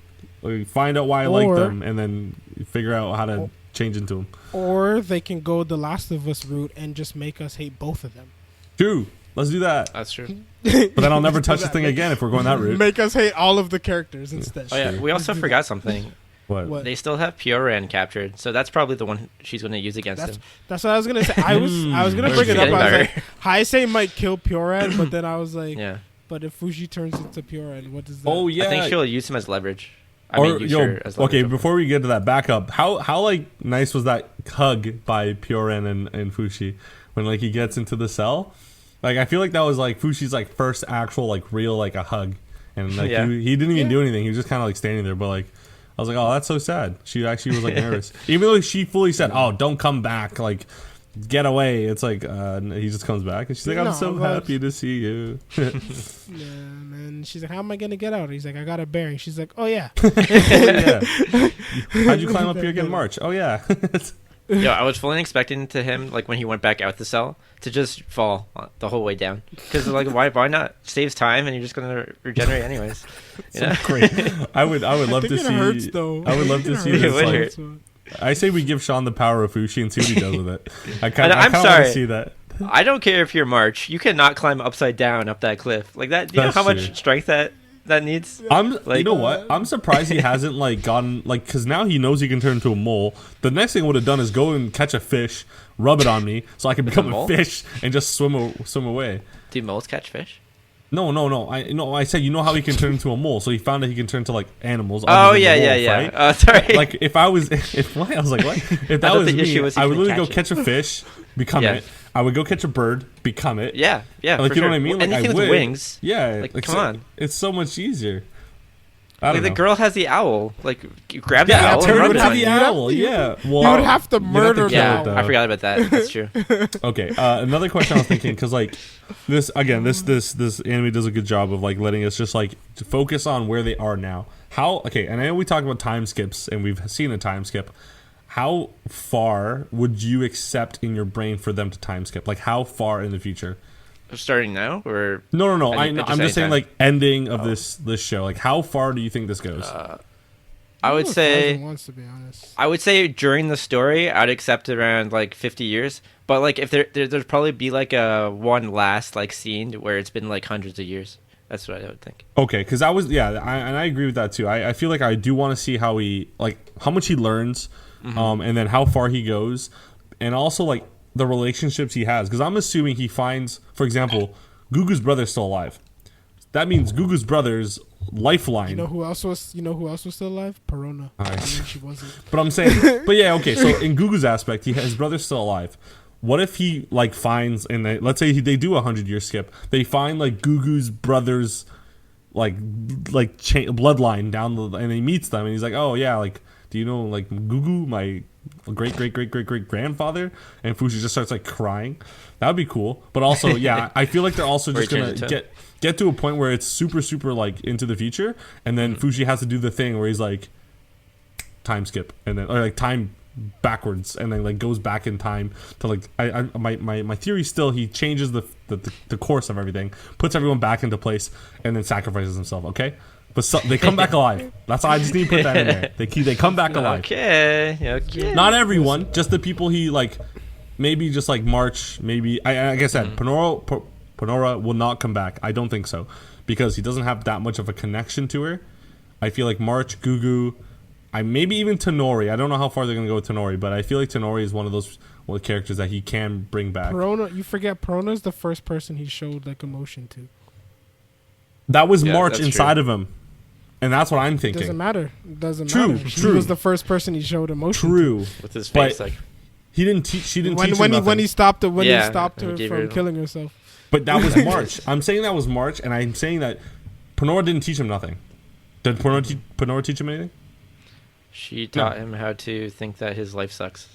find out why I like them, and then figure out how to change into them. Or they can go the Last of Us route and just make us hate both of them. True. Let's do that. That's true. But then I'll never touch the thing again if we're going that route. Make us hate all of the characters instead. Oh yeah, we also forgot something. What? They still have Pioran captured, so that's probably the one she's going to use against him. That's what I was gonna say. I was gonna bring it up. I was like, Hayase might kill Pioran, but then I was like, yeah. But if Fushi turns into Pioran, what does that? Oh yeah, I think she'll use him as leverage. Okay, before we get to that, back up. How like nice was that hug by Pioran and Fushi when like he gets into the cell? Like I feel like that was like Fushi's like first actual like real like a hug, and like he didn't even do anything. He was just kind of like standing there, but like. I was like, oh, that's so sad. She actually was like nervous, even though she fully said, "Oh, don't come back, like, get away." It's like he just comes back, and she's like, "I'm so happy to see you." Yeah, man. She's like, "How am I gonna get out?" He's like, "I got a bearing." She's like, "Oh yeah." Yeah. How'd you climb up here again, March? Oh yeah. Yeah, I was fully expecting to him like when he went back out the cell to just fall the whole way down because like why not saves time and you're just gonna regenerate anywaes. You know? Great. I would love to see. Hurts, though. I would love to see this. Like, I say we give Sean the power of Fushi and see what he does with it. I kind of want to see that. I don't care if you're March. You cannot climb upside down up that cliff like that. Do you know how much strength that needs? You know what? I'm surprised he hasn't like gotten like because now he knows he can turn into a mole. The next thing I would have done is go and catch a fish, rub it on me, so I can become a fish and just swim away. Do moles catch fish? No. I said you know how he can turn into a mole, so he found that he can turn to like animals. Oh yeah. Right? Sorry. Like if I was what I was like what if that was me, I would literally go catch a fish, become it. I would go catch a bird, become it. Yeah. Like you know what I mean? Like anything with wings. Yeah. Like come on. It's so much easier. Like the girl has the owl. Like you grab the owl. Turn and into the owl. Yeah. Well, you would have to murder the owl. I forgot about that. That's true. Okay. Another question I was thinking because like this anime does a good job of like letting us just like focus on where they are now. And I know we talked about time skips and we've seen a time skip. How far would you accept in your brain for them to time skip? Like how far in the future? Starting now or no. I'm just saying like ending of this show. Like how far do you think this goes? I would say wants to be honest. I would say during the story I'd accept around like 50 years. But like if there'd probably be like a one last like scene where it's been like hundreds of years. That's what I would think. Okay, because I agree with that too. I feel like I do want to see how much he learns. And then how far he goes, and also like the relationships he has. Because I'm assuming he finds, for example, Gugu's brother's still alive. That means Gugu's brother's lifeline. You know who else was still alive? Perona. Right. She wasn't. But I'm saying, okay. So in Gugu's aspect, his brother's still alive. What if he like finds, and let's say they do a 100-year skip. They find like Gugu's brother's bloodline down and he meets them, and he's like, oh yeah, like. Do you know like Gugu, my great grandfather? And Fushi just starts like crying. That would be cool. But also, yeah, I feel like they're also just gonna get to a point where it's super like into the future, and then Fushi has to do the thing where he's like time skip and then or like time backwards and then like goes back in time to like my theory still he changes the course of everything, puts everyone back into place, and then sacrifices himself. Okay. But they come back alive. That's all. I just need to put that in there. They come back alive. Okay. Not everyone, just the people he like. Maybe just like March. Maybe like I said, Panora will not come back. I don't think so because he doesn't have that much of a connection to her. I feel like March, Gugu, maybe even Tonori. I don't know how far they're gonna go with Tonori, but I feel like Tonori is one of those characters that he can bring back. You forget Perona's the first person he showed like emotion to. That was March inside of him. And that's what I'm thinking. Doesn't matter. True. He was the first person he showed emotion. True. With his face, like he didn't teach. She didn't teach him nothing. When he stopped her from killing herself. But that was March. I'm saying that was March, and I'm saying that Panora didn't teach him nothing. Did Panora teach him anything? She taught him how to think that his life sucks.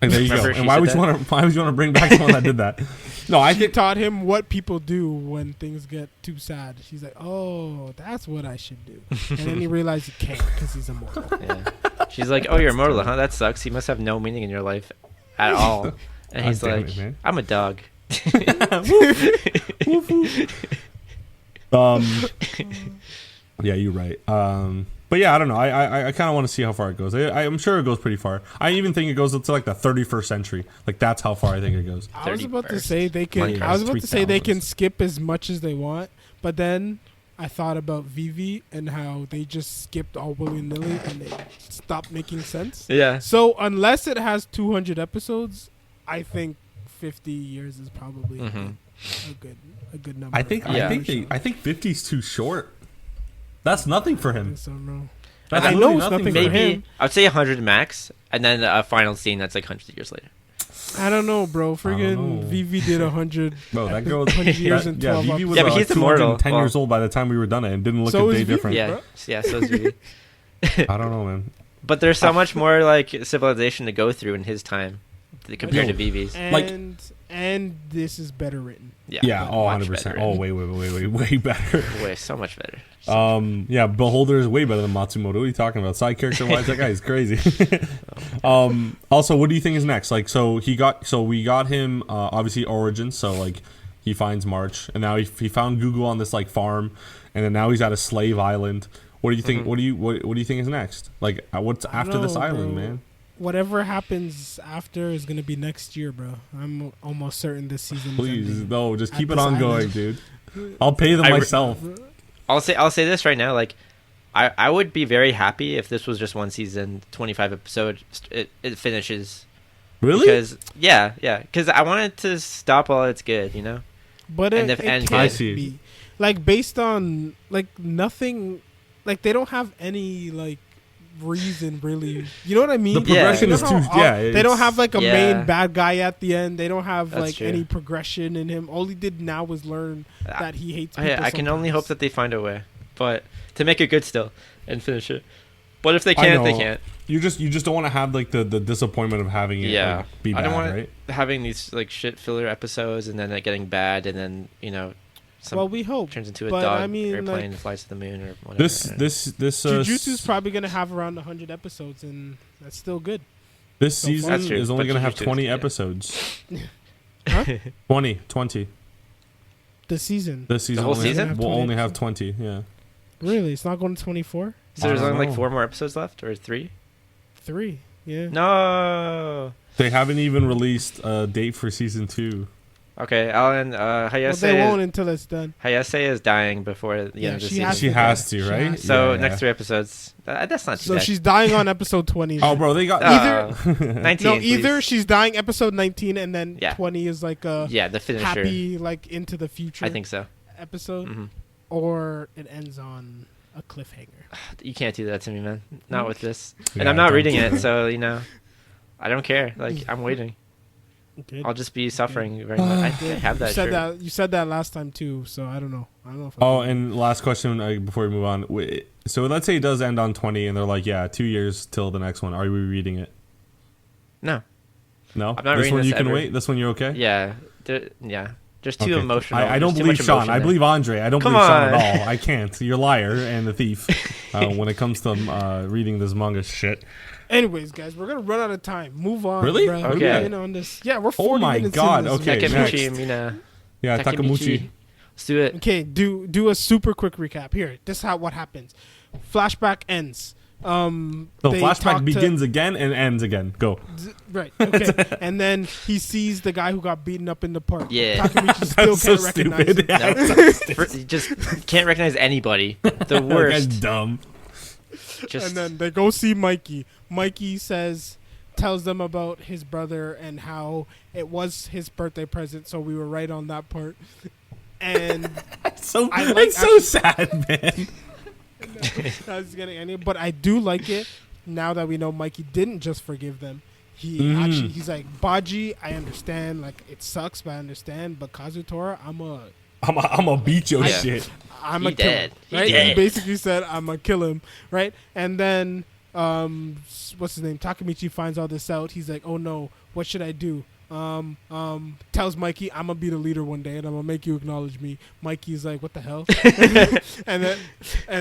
And there you go. And why would you want to bring back someone that did that? No, I think taught him what people do when things get too sad. She's like, oh, that's what I should do. And then he realized he can't because he's immortal. Yeah. She's like, oh, you're immortal, huh? That sucks. You must have no meaning in your life at all. And he's like, I'm a dog. Yeah, you're right. But yeah, I don't know. I kind of want to see how far it goes. I'm sure it goes pretty far. I even think it goes to like the 31st century. Like that's how far I think it goes. I was about to say they can. I was about to say they can skip as much as they want, but then I thought about Vivi and how they just skipped all willy-nilly and they stopped making sense. Yeah. So unless it has 200 episodes, I think 50 years is probably a good number. I think 50 is too short. That's nothing for him. I know it's nothing for him. Maybe I'd say 100 max, and then a final scene that's like 100 years later. I don't know, bro. Friggin' Vivi did 100. Bro, that girl 100 years and 12 Vivi was but he's immortal. 10 years old by the time we were done it and didn't look So a day is Vivi, different. Yeah, bro. yeah. So is Vivi. I don't know, man. But there's so much more like civilization to go through in his time compared to Vivi's. And this is better written. Yeah, oh, 100%. Oh, way better. Way so much better. Yeah, Beholder is way better than Matsumoto. What are you talking about? Side character wise, that guy is crazy. Also, what do you think is next? Like, we got him obviously Origin. So like, he finds March, and now he found Google on this like farm, and then now he's at a slave island. What do you think? What do you think is next? Like, what's after this island, man? Whatever happens after is gonna be next year, bro. I'm almost certain this season. Please, no, just keep it ongoing, dude. I'll pay them myself. I'll say this right now. Like, I would be very happy if this was just one season, 25 episodes. It finishes. Really? Because because I want it to stop while it's good, you know. But it can't be like based on like nothing. Like they don't have any like reason really. You know what I mean? The progression is too. They don't have like a main bad guy at the end. They don't have like true. any progression in him. All he did now was learn that he hates people. I can only hope that they find a way, but to make it good still and finish it. But if they can't, they can't. You just don't want to have like the disappointment of having it be bad, I don't want right? having these like shit filler episodes and then it getting bad and then we hope turns into a dog airplane and flies to the moon or whatever. This Jujutsu's probably gonna have around 100 episodes and that's still good. This season is only gonna have 20 episodes. Huh? 20. The season. This season. The whole season will only have 20. Yeah. Really? It's not going to 24? So there's only like 4 more episodes left or 3? 3. Yeah. No. They haven't even released a date for season 2. Okay, Alan, Hayase. Well, they won't until it's done. Hayase is dying before the end of the season. She has to, right? So next 3 episodes. That's not too bad. So she's dying on episode 20. Oh, bro, they got either 19. No, either she's dying episode 19 and then 20 is like a the finisher. Happy like into the future. I think so. Episode, or it ends on a cliffhanger. You can't do that to me, man. Not with this. And I'm not reading it, so I don't care. Like I'm waiting. I'll just be suffering very much. I have that. You said that last time too, so I don't know. And last question before we move on. So let's say it does end on 20, and they're like, 2 years till the next one. Are we reading it? No. No. I'm not this reading one this you can ever. wait. This one you're okay. Yeah. There's too emotional. I don't believe Sean. I believe Andre. I don't believe Sean at all. I can't. You're a liar and a thief when it comes to reading this manga shit. Anyways, guys, we're gonna run out of time. Move on. Really? Bro. Okay. On this. Yeah, we're 40 minutes God. in this. Okay. Takamichi, Mina. Yeah, Takamichi. Let's do it. Okay. Do a super quick recap. Here. This is what happens. Flashback ends. The flashback begins again and ends again. Go. Right. Okay. And then he sees the guy who got beaten up in the park. Yeah. Takamichi still can't recognize him. No. He just can't recognize anybody. The worst. That guy's dumb. And then they go see Mikey. Mikey tells them about his brother and how it was his birthday present, so we were right on that part. And it's so sad, man. I was getting any, but I do like it now that we know Mikey didn't just forgive them. He's like, Baji, I understand, like it sucks, but I understand. But Kazutora, I'm a beat your shit. I'm a kill him. Right? He basically said, I'm gonna kill him. Right? And then what's his name? Takamichi finds all this out. He's like, oh no, what should I do? Tells Mikey, I'm gonna be the leader one day and I'm gonna make you acknowledge me. Mikey's like, what the hell? and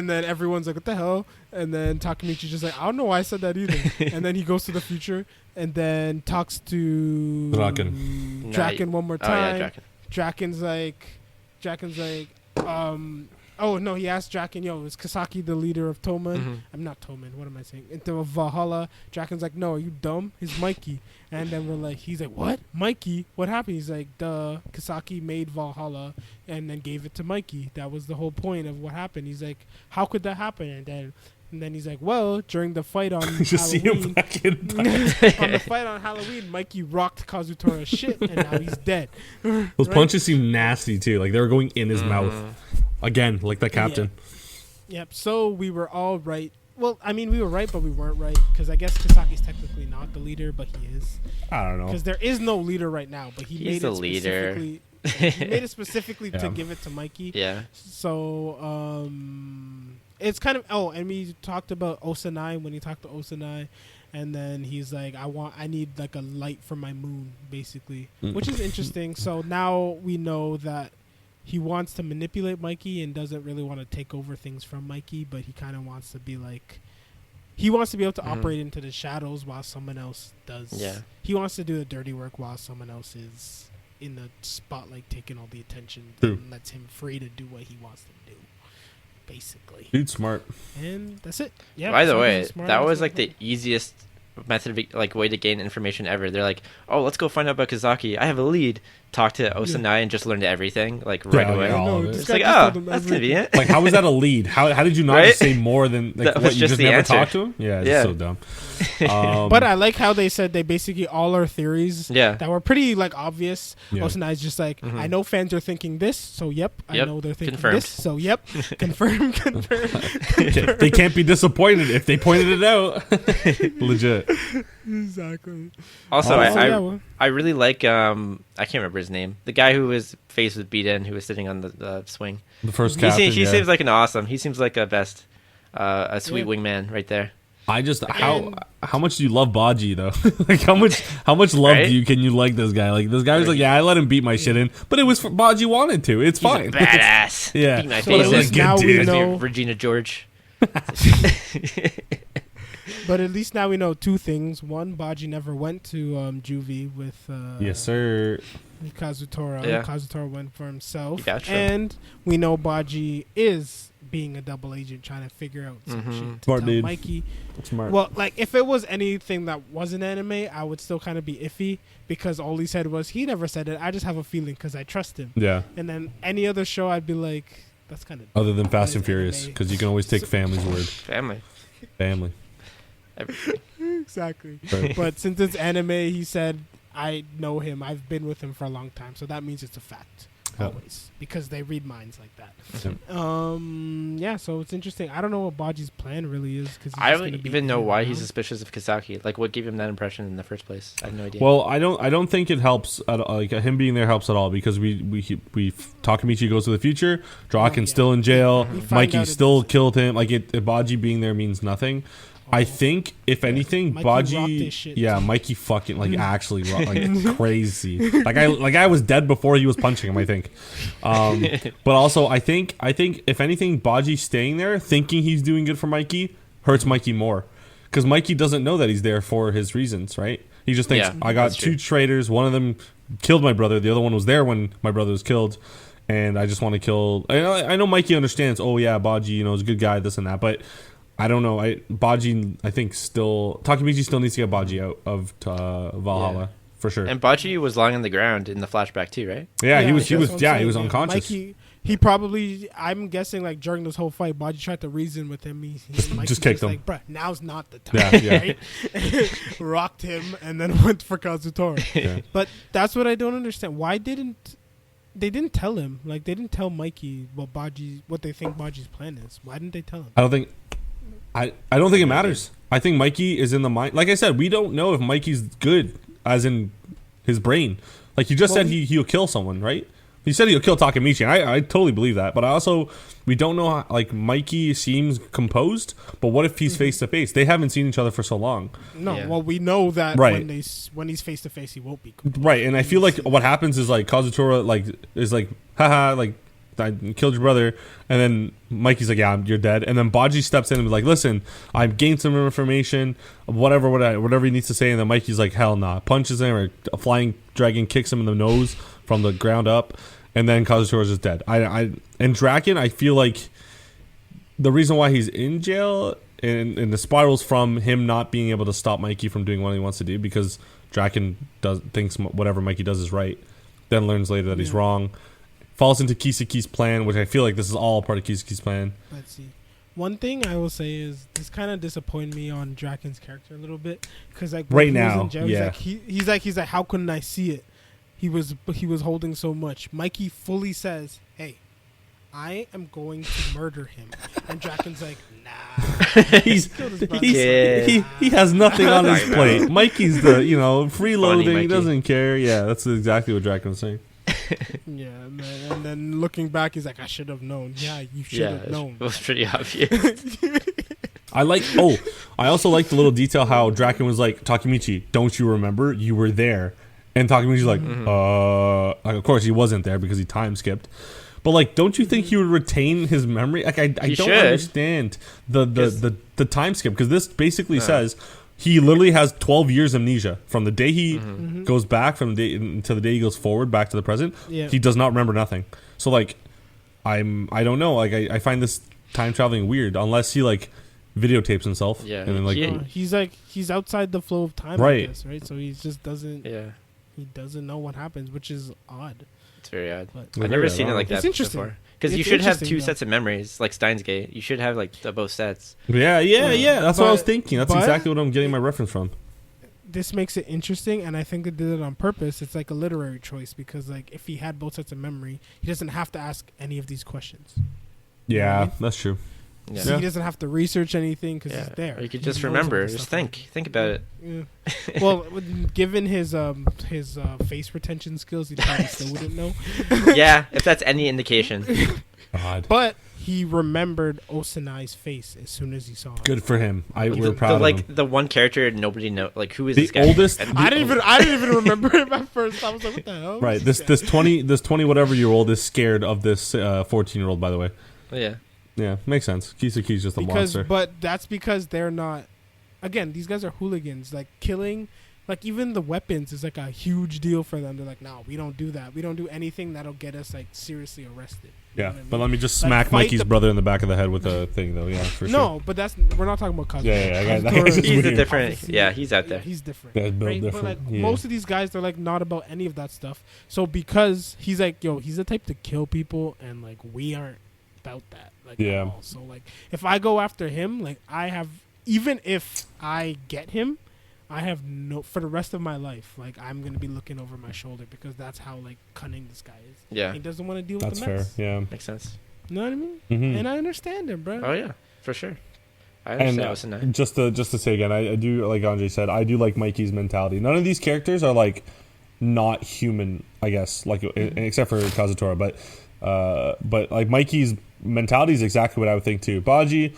then everyone's like, what the hell? And then Takamichi's just like, I don't know why I said that either. And then he goes to the future and then talks to Draken one more time. Oh, yeah, Draken's like Oh no, he asked Draken, "Yo, is Kasaki the leader of Toman?" Mm-hmm. I'm not Toman. What am I saying? Into Valhalla. Draken's like, "No, are you dumb? He's Mikey." And then he's like, "What? Mikey? What happened?" He's like, "Duh, Kasaki made Valhalla and then gave it to Mikey. That was the whole point of what happened." He's like, "How could that happen?" And then he's like, "Well, during the fight on Halloween, on the fight on Halloween, Mikey rocked Kazutora's shit, and now he's dead." Those punches seem nasty too. Like they were going in his mouth. Again, like the captain. Yeah. Yep. So we were all right. Well, I mean, we were right, but we weren't right because I guess Kasaki's technically not the leader, but he is. I don't know. Because there is no leader right now, but he made the it leader. He made it specifically to give it to Mikey. Yeah. So it's kind of and we talked about Osanai when he talked to Osanai, and then he's like, I need like a light for my moon, basically, which is interesting. So now we know that he wants to manipulate Mikey and doesn't really want to take over things from Mikey, but he kind of wants to be like, he wants to be able to operate into the shadows while someone else does. Yeah. He wants to do the dirty work while someone else is in the spotlight taking all the attention and lets him free to do what he wants to do, basically. Dude, smart. And that's it. Yeah. By the way, that was like the easiest method of like way to gain information ever. They're like, oh, let's go find out about Kazaki. I have a lead. Talk to Osanai and just learned everything like right away. It's like, oh, that's convenient. Like, how was that a lead? How did you not just say more than like that what you just never answer. talked to him? Yeah, it's so dumb. But I like how they said they basically all our theories that were pretty like obvious. Osanai's just like, I know fans are thinking this, so I know they're thinking this, so confirmed. They can't be disappointed if they pointed it out. Legit. Exactly. Also, I really like I can't remember his name. The guy who was face was beaten, who was sitting on the swing. The first captain. He seems like an awesome. He seems like a best, a sweet wingman right there. I just how much do you love Baji though? Like how much love can you like this guy? Like this guy was like, I let him beat my shit in, but it was for Baji wanted to. It's He's fine. A badass. Yeah. Beat my so face in. now we know Regina George. But at least now we know two things. One, Baji never went to Juvie with yes, sir. Kazutora. Yeah. Kazutora went for himself. And we know Baji is being a double agent trying to figure out some shit to Smart tell dude. Mikey. Smart. Well, like if it was anything that wasn't anime, I would still kind of be iffy because all he said was he never said it. I just have a feeling because I trust him. Yeah. And then any other show, I'd be like, that's kind of other than Fast and Furious, because you can always take family's word. Family. Everything. Exactly. Right. But since it's anime, he said, I know him. I've been with him for a long time. So that means it's a fact. Always. Because they read minds like that. So it's interesting. I don't know what Baji's plan really is. I don't even know why he's suspicious of Kasaki. Like, what gave him that impression in the first place? I have no idea. Well, I don't think it helps. Like him being there helps at all because we Takamichi goes to the future. Draken's still in jail. Mikey still killed him. Like Baji being there means nothing. I think, if anything, Baji, Mikey fucking like actually like crazy. Like I was dead before he was punching him. I think, but also I think if anything, Baji staying there, thinking he's doing good for Mikey, hurts Mikey more, because Mikey doesn't know that he's there for his reasons, right? He just thinks I got two traitors. One of them killed my brother. The other one was there when my brother was killed, and I just want to kill. I know Mikey understands. Oh yeah, Baji, is a good guy, this and that, but. I don't know. Takamichi still needs to get Baji out of Valhalla for sure. And Baji was lying on the ground in the flashback too, right? Yeah, he was unconscious. Mikey, he probably, I'm guessing, like during this whole fight, Baji tried to reason with him. He just kicked him. Like, bruh, now's not the time. Right? Rocked him and then went for Kazutora. Yeah. But that's what I don't understand. Why they didn't tell him? Like they didn't tell Mikey what they think Baji's plan is. Why didn't they tell him? I don't think it matters. I think Mikey is in the mind. Like I said, we don't know if Mikey's good, as in his brain. Like you just said, he'll kill someone, right? He said he'll kill Takamichi. I totally believe that. But we don't know how, like Mikey seems composed. But what if he's face to face? They haven't seen each other for so long. No, well we know that when he's face to face, he won't be composed. Right, and I feel like what happens is like Kazutora is like, haha, like. I killed your brother, and then Mikey's like, yeah, you're dead, and then Baji steps in and be like, listen, I've gained some information, whatever he needs to say, and then Mikey's like, hell nah, punches him, or a flying dragon kicks him in the nose from the ground up, and then Kazutora is just dead. And Draken, I feel like the reason why he's in jail and the spirals from him not being able to stop Mikey from doing what he wants to do, because Draken thinks whatever Mikey does is right, then learns later that he's wrong, falls into Kisaki's plan, which I feel like this is all part of Kisaki's plan. Let's see. One thing I will say is this kind of disappointed me on Draken's character a little bit, because like right now, yeah, he's like how couldn't I see it? He was holding so much. Mikey fully says, "Hey, I am going to murder him," and Draken's like, "Nah." He has nothing on his plate. Mikey's the freeloading. He doesn't care. Yeah, that's exactly what Draken's saying. Yeah, man. And then looking back, he's like, "I should have known." Yeah, you should have known. It was pretty obvious. I also like the little detail how Draken was like, "Takamichi, don't you remember? You were there." And Takamichi's like, of course he wasn't there because he time skipped. But like, don't you think he would retain his memory? Like, I don't understand the time skip, because this basically says he literally has 12 years amnesia from the day he goes back to the day he goes forward back to the present. Yeah. He does not remember nothing. So like, I don't know. Like, I find this time traveling weird unless he like videotapes himself. Yeah, and then like he's outside the flow of time. Right. I guess, right. So he just doesn't. Yeah. He doesn't know what happens, which is odd. It's very odd. I've never seen it like that before. Because you should have two sets of memories, like Steins Gate. You should have like both sets. Yeah. That's what I was thinking. That's exactly what I'm getting my reference from. This makes it interesting, and I think they did it on purpose. It's like a literary choice, because like if he had both sets of memory, he doesn't have to ask any of these questions. Yeah, that's true. Yeah. So he doesn't have to research anything because he's there. Or you could just remember. Just think about it. Yeah. Well, given his face retention skills, he probably still wouldn't know. Yeah, if that's any indication. God. But he remembered Osanai's face as soon as he saw it. Good for him. We're proud of him. The one character nobody know. Like, who is the this guy? Oldest. I didn't even remember him at first. I was like, what the hell? Right. This 20 whatever year old is scared of this 14-year-old. By the way. Yeah. Yeah, makes sense. Kisaki's just a monster. But that's because they're not. Again, these guys are hooligans. Like, killing, like, even the weapons is like a huge deal for them. They're like, no, we don't do that. We don't do anything that'll get us like seriously arrested. Yeah, but let me just smack Mikey's brother in the back of the head with a thing, though. Yeah, for sure. No, but we're not talking about Kazutora. Yeah. He's a different. Yeah, he's out there. He's different. Yeah, built right? different. But like most of these guys, they're like not about any of that stuff. So because he's like, he's the type to kill people, and like we aren't about that. Like, at all. So like, if I go after him, like even if I get him, I have for the rest of my life, like I'm gonna be looking over my shoulder, because that's how like cunning this guy is. Yeah, he doesn't want to deal with the mess. That's fair. Yeah, makes sense. You know what I mean? Mm-hmm. And I understand him, bro. Oh yeah, for sure. I understand. And just to say again, I do, like Andre said, I do like Mikey's mentality. None of these characters are like not human, I guess, like except for Kazutora, but like Mikey's mentality is exactly what I would think too. Baji,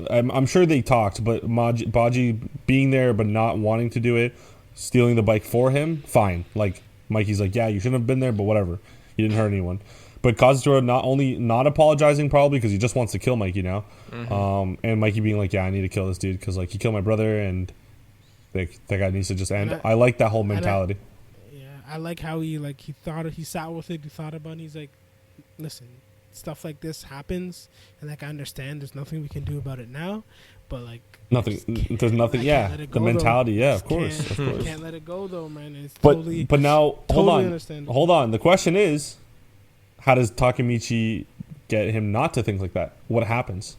I'm sure they talked, but Baji being there but not wanting to do it, stealing the bike for him, fine. Like Mikey's like, yeah, you shouldn't have been there, but whatever. You didn't hurt anyone. But Kazutora not apologizing probably because he just wants to kill Mikey now, and Mikey being like, yeah, I need to kill this dude because like he killed my brother and that guy needs to just end. I like that whole mentality. I like how he sat with it, he thought about it. He's like, listen, stuff like this happens, and like I understand there's nothing we can do about it now, but like there's nothing. Yeah, the mentality. Though. Yeah, of course. Can't let it go though, man. It's but now hold on. The question is, how does Takamichi get him not to think like that? What happens?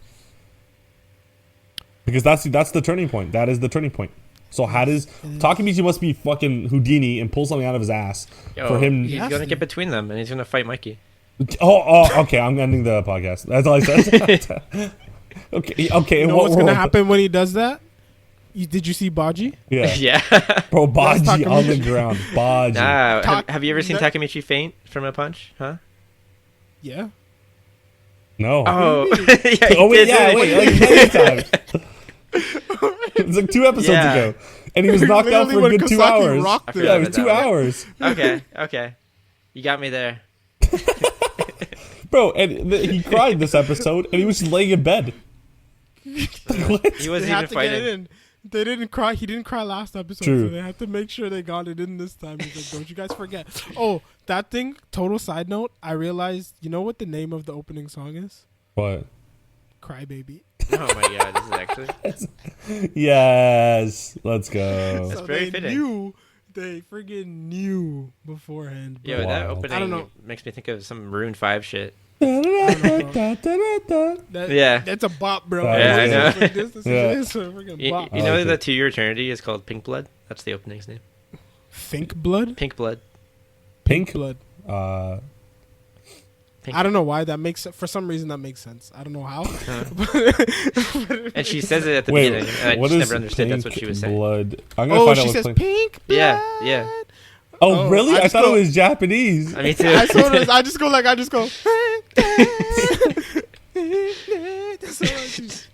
Because that's the turning point. That is the turning point. So how does Takamichi must be fucking Houdini and pull something out of his ass for him? He's gonna get between them and he's gonna fight Mikey. Oh, okay. I'm ending the podcast. That's all I said. Okay. You know what's gonna happen when he does that? Did you see Baji? Yeah. Yeah. Bro, Baji on the ground. Baji. Nah, have you ever seen Takamichi faint from a punch? Huh? Yeah. No. Oh. Wait. Many times. It was like 2 episodes ago, and he was knocked out for a good 2 hours. Yeah, it was 2 hours. Okay. You got me there. Bro, and he cried this episode, and he was just laying in bed. He wasn't even fighting. They didn't cry. He didn't cry last episode, True. so they had to make sure they got it in this time. He's like, don't you guys forget. Oh, that thing, total side note, I realized, you know what the name of the opening song is? What? Crybaby. Oh my god, this is actually... Yes. Let's go. That's So very they fitting. They friggin' knew beforehand. Bro. Yo, that Wow. opening I don't know. makes me think of some Maroon 5 shit. That, That's a bop, bro. Yeah, I know. This Yeah. is a friggin' You, bop. you know like that it. To Your Eternity is called Pink Blood? That's the opening's name. Think blood? Pink Blood. Pink? Blood. Pink. I don't know why that makes for some reason that makes sense. I don't know how. And she says it at the Wait, beginning, and I what just is never understood that's what she was saying. blood? I'm gonna Oh, find she out says what's pink blood. Yeah. Oh, really? I I just thought go- it was Japanese. I mean, too. I just go.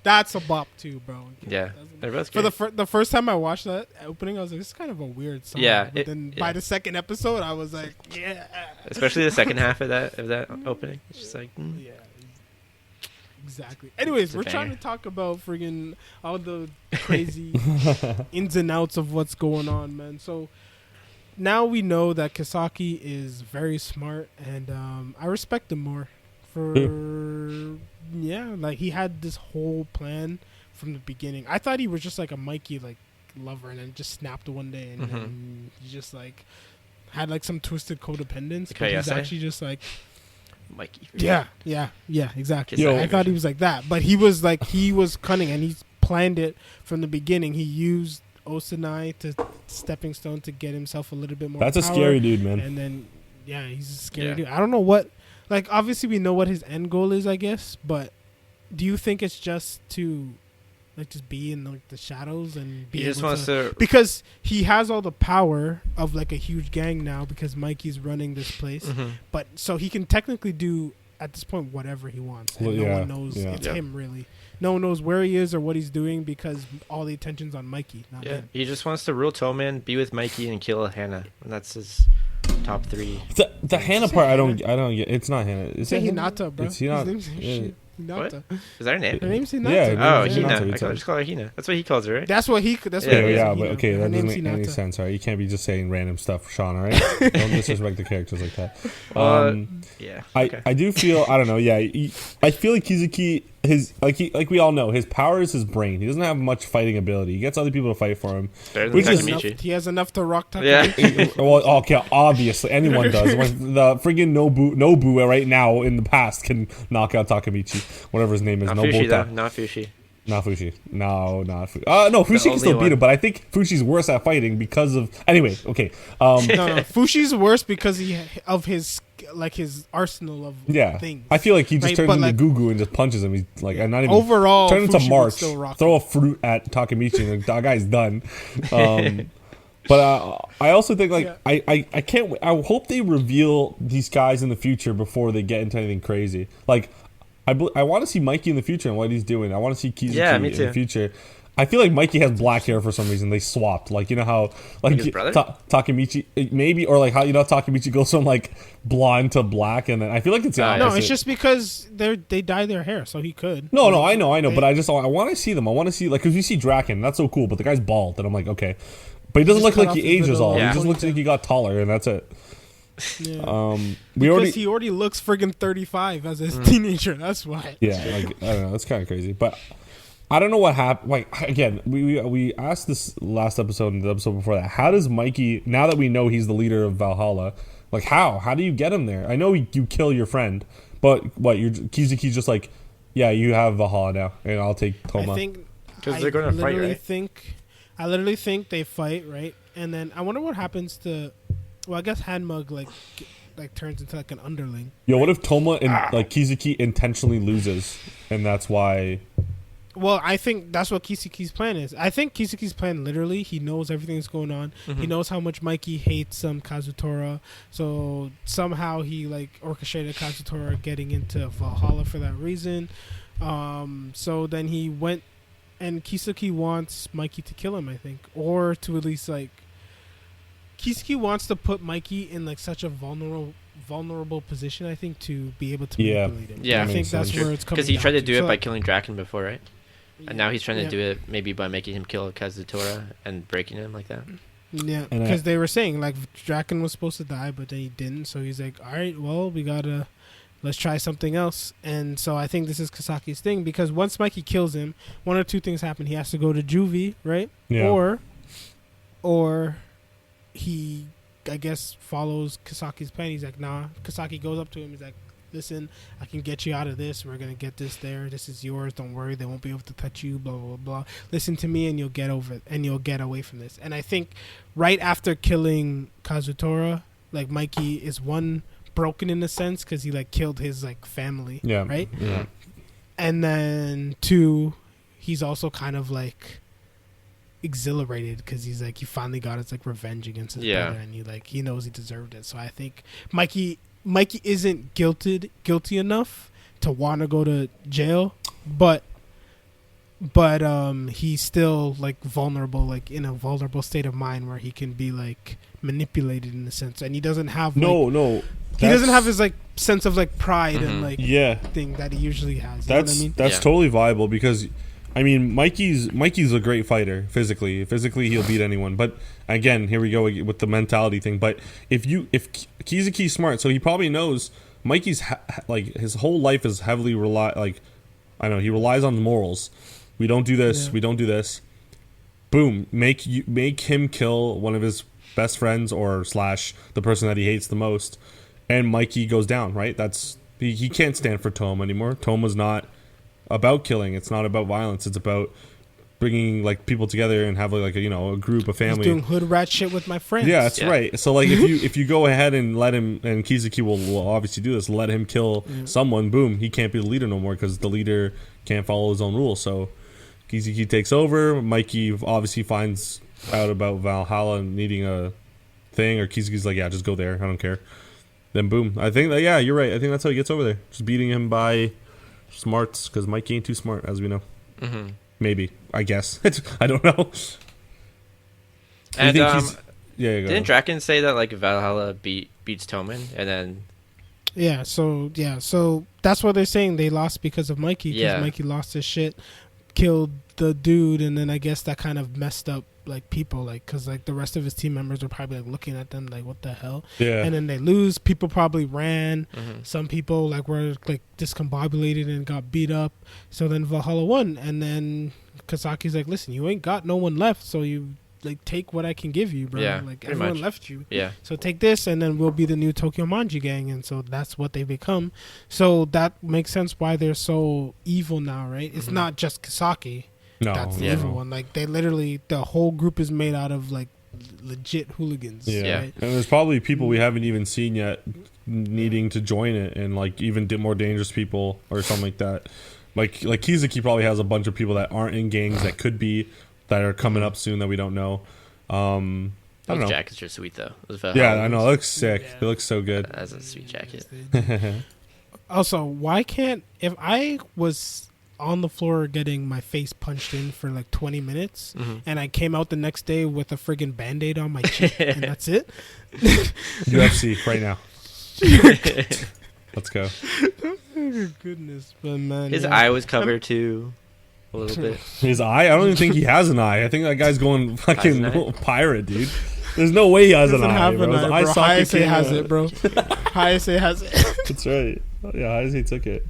That's a bop too, bro. Yeah, they're both For good. the first time I watched that opening, I was like, "This is kind of a weird song." Yeah, but then by the second episode, I was like, "Yeah." Especially the second half of that opening. It's just like, Yeah, exactly. Anyways, It's a we're trying banger. to talk about friggin' all the crazy ins and outs of what's going on, man. So now we know that Kisaki is very smart, and I respect him more for like he had this whole plan from the beginning. I thought he was just like a Mikey like lover, and then just snapped one day, and then he just like had like some twisted codependence. Like But he's Hayase? actually just like. Mikey. Yeah, exactly. Yo. I thought he was like that, but he was cunning, and he planned it from the beginning. He used Osanai to stepping stone to get himself a little bit more. That's a power, scary dude, man. And then, yeah, he's a scary Yeah. dude. I don't know what, like, obviously we know what his end goal is, I guess, but do you think it's just to, like, just be in like the shadows and be He just able wants to. because he has all the power of like a huge gang now because Mikey's running this place. Mhm. But so he can technically do at this point whatever he wants, and Well, no yeah, one knows yeah. it's Yeah. him really. No one knows where he is or what he's doing because all the attention's on Mikey, not Yeah, him. he just wants to rule Toman, be with Mikey, and kill Hannah. And that's his top 3. The Hannah part, I don't get. It's not Hannah. Is Say it Hannah? Hinata, bro. It's Hinata. His name's Yeah. Hinata. Is that her name? Her name's Hinata. Yeah, bro. Oh, name's Hina. Hinata, we I told just call her Hina. That's what he calls her, right? That's what he. That's what Yeah, he Yeah, is, but Hina. okay, Her that doesn't name's make any Hinata. sense. All right, you can't be just saying random stuff, Sean. All right, don't disrespect the characters like that. Yeah. I, Okay. I do feel I don't know. Yeah, I feel like Kizuki like we all know his power is his brain. He doesn't have much fighting ability. He gets other people to fight for him. Better than which is Takamichi. He has enough to rock Yeah. Takamichi. Well, okay, obviously anyone does. The friggin' Nobu right now in the past can knock out Takamichi, whatever his name is. Not Fushi, though. Nobota. Not Fushi. Not Fushi. No, not Fushi. No, Fushi can only still beat one. him, but I think Fushi's worse at fighting because of. Anyway, okay. No, Fushi's worse because of his arsenal of Yeah, things. I feel like he just Right, turns but into like- Goo Goo and just punches him. He's like, I'm not even Overall, turn into Fushi would March, still rock throw a fruit at Takamichi, and that guy's done. But I also think like Yeah. I can't. I hope they reveal these guys in the future before they get into anything crazy. Like I want to see Mikey in the future and what he's doing. I want to see Kizuki Yeah, me in too. the future. I feel like Mikey has black hair for some reason. They swapped. Like, you know how like his brother? Takamichi maybe, or like how Takamichi goes from like blonde to black, and then I feel like it's the No, No, opposite. it's just because they dye their hair, so he could. No, I know, but I want to see them. I want to see like because we see Draken, that's so cool, but the guy's bald, and I'm like, okay, but he doesn't Just look cut like he off his ages little all. Yeah. He just looks like he got taller, and that's it. Yeah. We He already looks friggin' 35 as a Mm. teenager. That's why. Yeah, like I don't know, that's kind of crazy, but I don't know what happened. Like again, we asked this last episode and the episode before that. How does Mikey, now that we know he's the leader of Valhalla, like how do you get him there? I know you kill your friend, but what Kizuki's just like, yeah, you have Valhalla now, and I'll take Toma. I think 'Cause they're gonna fight, right? I literally think they fight, right? And then I wonder what happens to. Well, I guess Hanmug like turns into like an underling. Yo, what if Toma and like Kizuki intentionally loses, and that's why? Well, I think that's what Kisuki's plan is. I think Kisuki's plan literally, he knows everything that's going on. He knows how much Mikey hates Kazutora. So somehow he like orchestrated Kazutora getting into Valhalla for that reason. So then he went, and Kisuki wants Mikey to kill him, I think, or to at least like Kisuki wants to put Mikey in like such a vulnerable position, I think, to be able to Yeah. manipulate him. Yeah. I think Makes that's sense. where it's coming. Because he tried to down do it So, by killing Draken before, right? And now he's trying to do it maybe by making him kill Kazutora and breaking him like that. Yeah, because they were saying like Draken was supposed to die, but then he didn't. So he's like, all right, well, let's try something else. And so I think this is Kasaki's thing, because once Mikey kills him, one or two things happen. He has to go to juvie, right? Yeah. Or he, I guess, follows Kasaki's plan. He's like, nah. Kasaki goes up to him. He's like, listen, I can get you out of this. We're going to get this there. This is yours. Don't worry. They won't be able to touch you, blah, blah, blah. Listen to me and you'll get over it, and you'll get away from this. And I think right after killing Kazutora, like, Mikey is broken in a sense because he, like, killed his, like, family. Yeah. Right? Yeah. And then, two, he's also kind of, like, exhilarated because he's, like, he finally got his, like, revenge against his brother, and he knows he deserved it. So I think Mikey isn't guilty enough to want to go to jail, but he's still, like, vulnerable, like, in a vulnerable state of mind where he can be, like, manipulated in a sense, and he doesn't have he doesn't have his, like, sense of, like, pride and, like, thing that he usually has. You know what I mean? That's totally viable, because I mean, Mikey's a great fighter physically. Physically, he'll beat anyone. But again, here we go with the mentality thing. But if Kizuki's smart, so he probably knows Mikey's like, his whole life is heavily he relies on morals. We don't do this. We don't do this. Boom! Make him kill one of his best friends or / the person that he hates the most, and Mikey goes down. Right? He can't stand for Toma anymore. Toma's not about killing. It's not about violence. It's about bringing, like, people together and have, like, a group, a family. He's doing hood rat shit with my friends. Yeah, that's right. So, like, if you go ahead and let him, and Kizuki will obviously do this, let him kill someone, boom, he can't be the leader no more because the leader can't follow his own rules. So Kizuki takes over. Mikey obviously finds out about Valhalla needing a thing, or Kizuki's like, yeah, just go there. I don't care. Then boom. I think that, you're right. I think that's how he gets over there. Just beating him by smarts, because Mikey ain't too smart, as we know. Mm-hmm. Maybe, I guess. I don't know. And didn't Draken say that, like, Valhalla beats Toman, and then so that's what they're saying. They lost because of Mikey, because Mikey lost his shit, killed the dude, and then I guess that kind of messed up, like, people, like, because, like, the rest of his team members were probably, like, looking at them like, what the hell? And then they lose. People probably ran. Some people, like, were, like, discombobulated and got beat up. So then Valhalla won, and then Kasaki's like, listen, you ain't got no one left, so you, like, take what I can give you, bro. Like, everyone left you. So take this, and then we'll be the new Tokyo Manji gang. And so that's what they become. So that makes sense why they're so evil now, right? It's not just Kasaki. No, that's the evil one. Like, they literally, the whole group is made out of, like, legit hooligans. Right? And there's probably people we haven't even seen yet needing to join it, and, like, even more dangerous people or something like that. Like Kizuki probably has a bunch of people that aren't in gangs that could be, that are coming up soon that we don't know. I don't know. Jackets are sweet though. I know. It looks sick. It looks so good. That's a sweet jacket. Also, why can't, if I was on the floor getting my face punched in for like 20 minutes and I came out the next day with a friggin' band-aid on my cheek and that's it? UFC right now. Let's go. Oh, goodness. But man, his eye was covered too a little bit. His eye? I don't even think he has an eye. I think that guy's going fucking pirate, dude. There's no way he has an eye, bro. Hayase has it, bro. Hayase has it. That's right. Yeah, Hayase took it.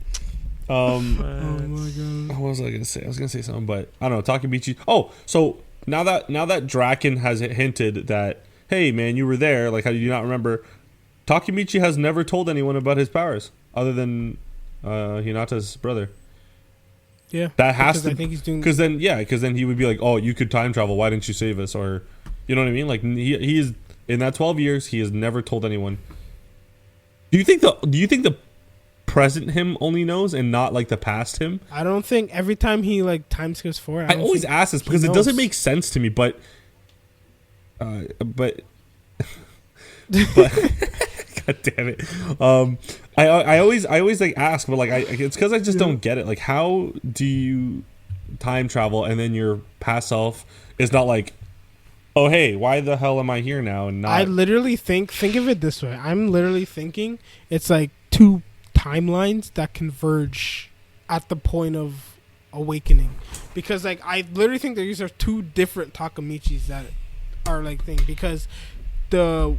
Oh my god. What was I gonna say? I was gonna say something, but I don't know. Takamichi. Oh, so now that Draken has hinted that, hey man, you were there. Like, how did you not remember? Takamichi has never told anyone about his powers other than Hinata's brother. Yeah, that has to. I think he's doing. Because then he would be like, oh, you could time travel. Why didn't you save us? Or, you know what I mean? Like, he is in that 12 years, he has never told anyone. Do you think the present him only knows and not, like, the past him? I don't think every time he, like, time skips forward. I always ask this because it doesn't make sense to me, but God damn it. I always like ask, but like it's because I just don't get it. Like, how do you time travel and then your past self is not like, oh hey, why the hell am I here now? And not. I literally think of it this way. I'm literally thinking it's like two timelines that converge at the point of awakening, because like I literally think that these are two different Takamichis that are like thing, because the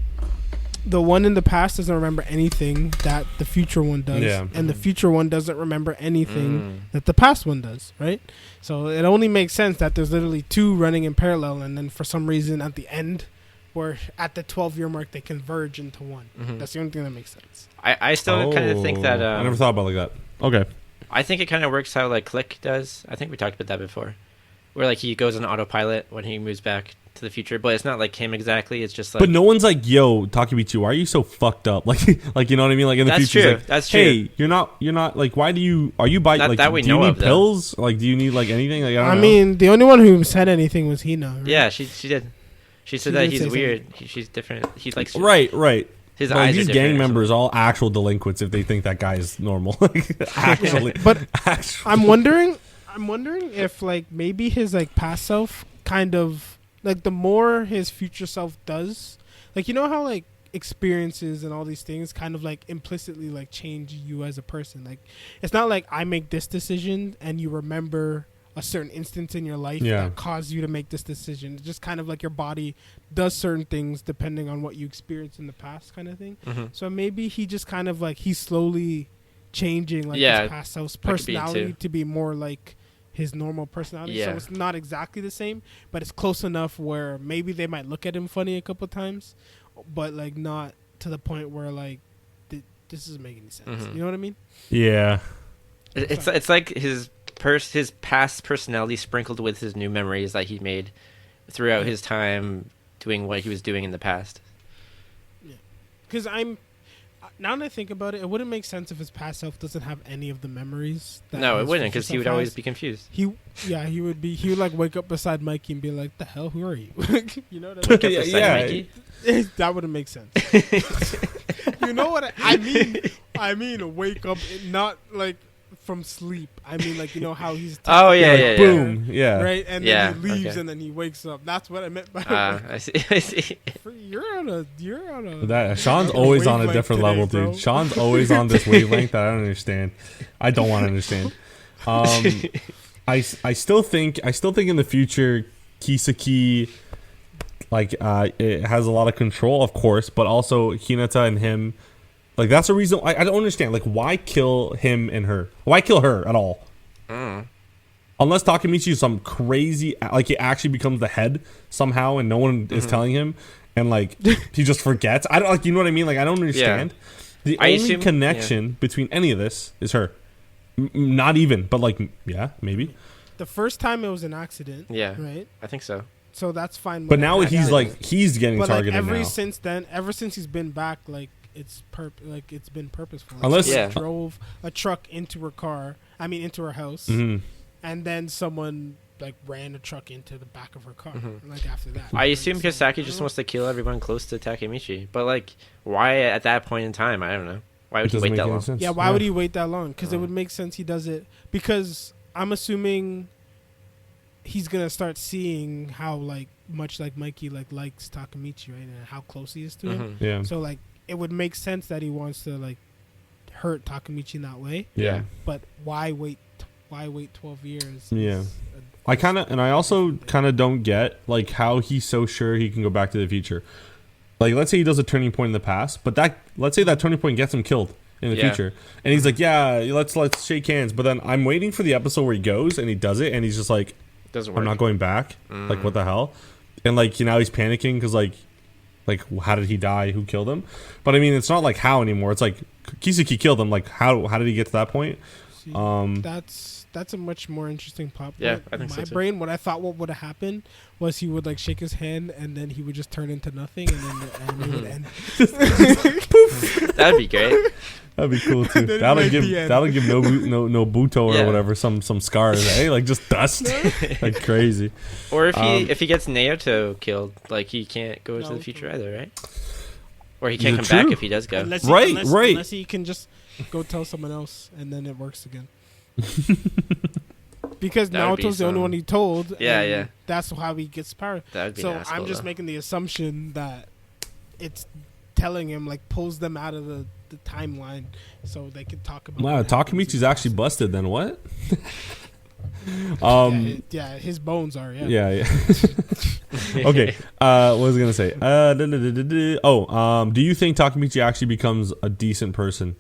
one in the past doesn't remember anything that the future one does, and the future one doesn't remember anything that the past one does, right? So it only makes sense that there's literally two running in parallel, and then for some reason at the end, where at the 12-year mark they converge into one. That's the only thing that makes sense. I still kind of think that I never thought about it like that. Okay. I think it kind of works how like Click does. I think we talked about that before, where like he goes on autopilot when he moves back to the future, but it's not like him exactly. It's just like. But no one's like, "Yo, Takamichi, why are you so fucked up?" Like you know what I mean? Like in the future, true. Like, that's true. Hey, you're not like. Why do you? Are you by not like? That we do know you need of, pills? Like, do you need like anything? Like, I mean, the only one who said anything was Hina. Right? Yeah, she did. She said that he's weird. She's different. He likes. Right. His eyes these are gang members all actual delinquents if they think that guy is normal. Actually, but I'm wondering if like maybe his like past self kind of. Like, the more his future self does, like, you know how, like, experiences and all these things kind of, like, implicitly, like, change you as a person. Like, it's not like I make this decision and you remember a certain instance in your life that caused you to make this decision. It's just kind of like your body does certain things depending on what you experienced in the past kind of thing. So maybe he just kind of, like, he's slowly changing, like, his past self's personality to be more like his normal personality. So it's not exactly the same, but it's close enough where maybe they might look at him funny a couple times, but like not to the point where like this doesn't make any sense. You know what I mean? Yeah. It's like his past personality sprinkled with his new memories that he made throughout his time doing what he was doing in the past. Yeah. Because now that I think about it, it wouldn't make sense if his past self doesn't have any of the memories. No, it wouldn't, because he would always be confused. He would like wake up beside Mikey and be like, "The hell, who are you?" You know what I mean? Mikey? That wouldn't make sense. You know what I mean? I mean, wake up, not like from sleep. I mean, like, you know how he's boom, right, and then he leaves and then he wakes up. That's what I meant by I see. You're on a that Sean's always on a different today, level, bro. dude. Sean's always on this wavelength that I don't understand. I don't want to understand. I still think in the future Kisaki like it has a lot of control, of course, but also Hinata and him. Like, that's the reason I don't understand. Like, why kill him and her? Why kill her at all? Unless Takamichi is some crazy, like, he actually becomes the head somehow and no one is telling him, and like he just forgets. I don't, like, you know what I mean? Like, I don't understand. The only connection between any of this is her. Not even, but like, maybe. The first time it was an accident. Yeah. Right? I think so. So that's fine. But now he's like, he's getting targeted like now. Ever since he's been back, like, it's been purposeful. Like, unless he drove a truck into her house, and then someone like ran a truck into the back of her car. Like, after that, I assume Kisaki just wants to kill everyone close to Takamichi, but like, why at that point in time? I don't know. Why would he wait that long? Sense. Yeah, why would he wait that long? Because it would make sense he does it because I'm assuming he's gonna start seeing how like much like Mikey like likes Takamichi, right, and how close he is to him. Yeah. So like, it would make sense that he wants to like hurt Takamichi in that way. Yeah. But why wait 12 years? Yeah. I also kind of don't get like how he's so sure he can go back to the future. Like, let's say he does a turning point in the past, but let's say that turning point gets him killed in the future, and he's like, let's shake hands. But then I'm waiting for the episode where he goes and he does it, and he's just like, doesn't work. I'm not going back. Like, what the hell? And like, now he's panicking because like how did he die? Who killed him? But I mean, it's not like how anymore. It's like Kisaki killed him. Like, how did he get to that point? See, that's a much more interesting plot point. Yeah, I think in so my too. brain, what I thought what would have happened was he would like shake his hand and then he would just turn into nothing and then the anime would end. That'd be great. That'd be cool too. That'll give Nobuto or whatever some scars, eh? Like, just dust, like crazy. Or if he gets Naoto killed, like, he can't go to the future either, right? Or he can't come back if he does go. Unless he can just go tell someone else and then it works again. Because Naoto's the only one he told. Yeah. That's how he gets power. So I'm just making the assumption that it's telling him, like, pulls them out of the timeline so they could talk about. Wow, Takamichi's actually busted then. What? His bones are. Yeah. Okay. What was I gonna say? Do you think Takamichi actually becomes a decent person?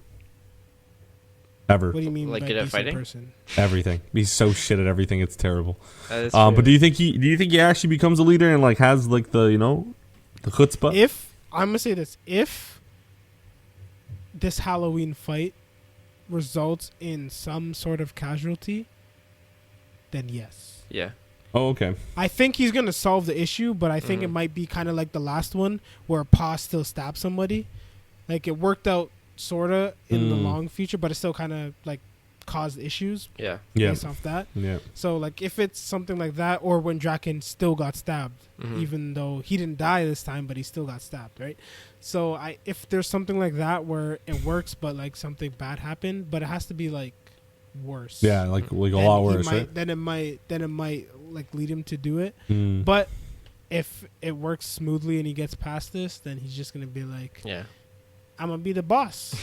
Ever? What do you mean like by good at decent fighting? person? Everything. He's so shit at everything. It's terrible. But do you think he actually becomes a leader and like has like the the chutzpah? If I'm gonna say this, if this Halloween fight results in some sort of casualty, then yes. Yeah. Oh, okay. I think he's gonna solve the issue, but I think it might be kind of like the last one where Pa still stabbed somebody. Like it worked out sorta in the long future, but it still kind of like caused issues. Yeah. Based off that. Yeah. So like if it's something like that, or when Draken still got stabbed, even though he didn't die this time, but he still got stabbed, right? So if there's something like that where it works, but like something bad happened, but it has to be like worse. Yeah, like a lot worse, right? Then it might like lead him to do it. But if it works smoothly and he gets past this, then he's just gonna be like, yeah, I'm gonna be the boss.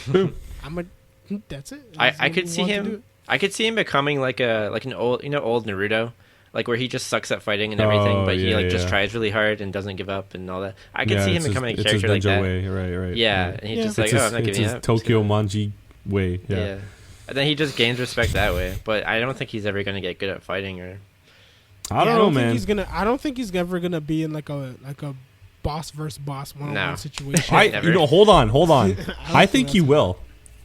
That's it. I could see him. I could see him becoming like an old Naruto, like where he just sucks at fighting and everything, but he just tries really hard and doesn't give up and all that. I could see him becoming a character like that. Way. Right. Yeah, and he's just like, I'm not giving up. Tokyo Manji way. Yeah. And then he just gains respect that way. But I don't think he's ever gonna get good at fighting or. I don't know, man. I don't think he's ever gonna be in like a boss versus boss one-on-one situation. Hold on. I think he will.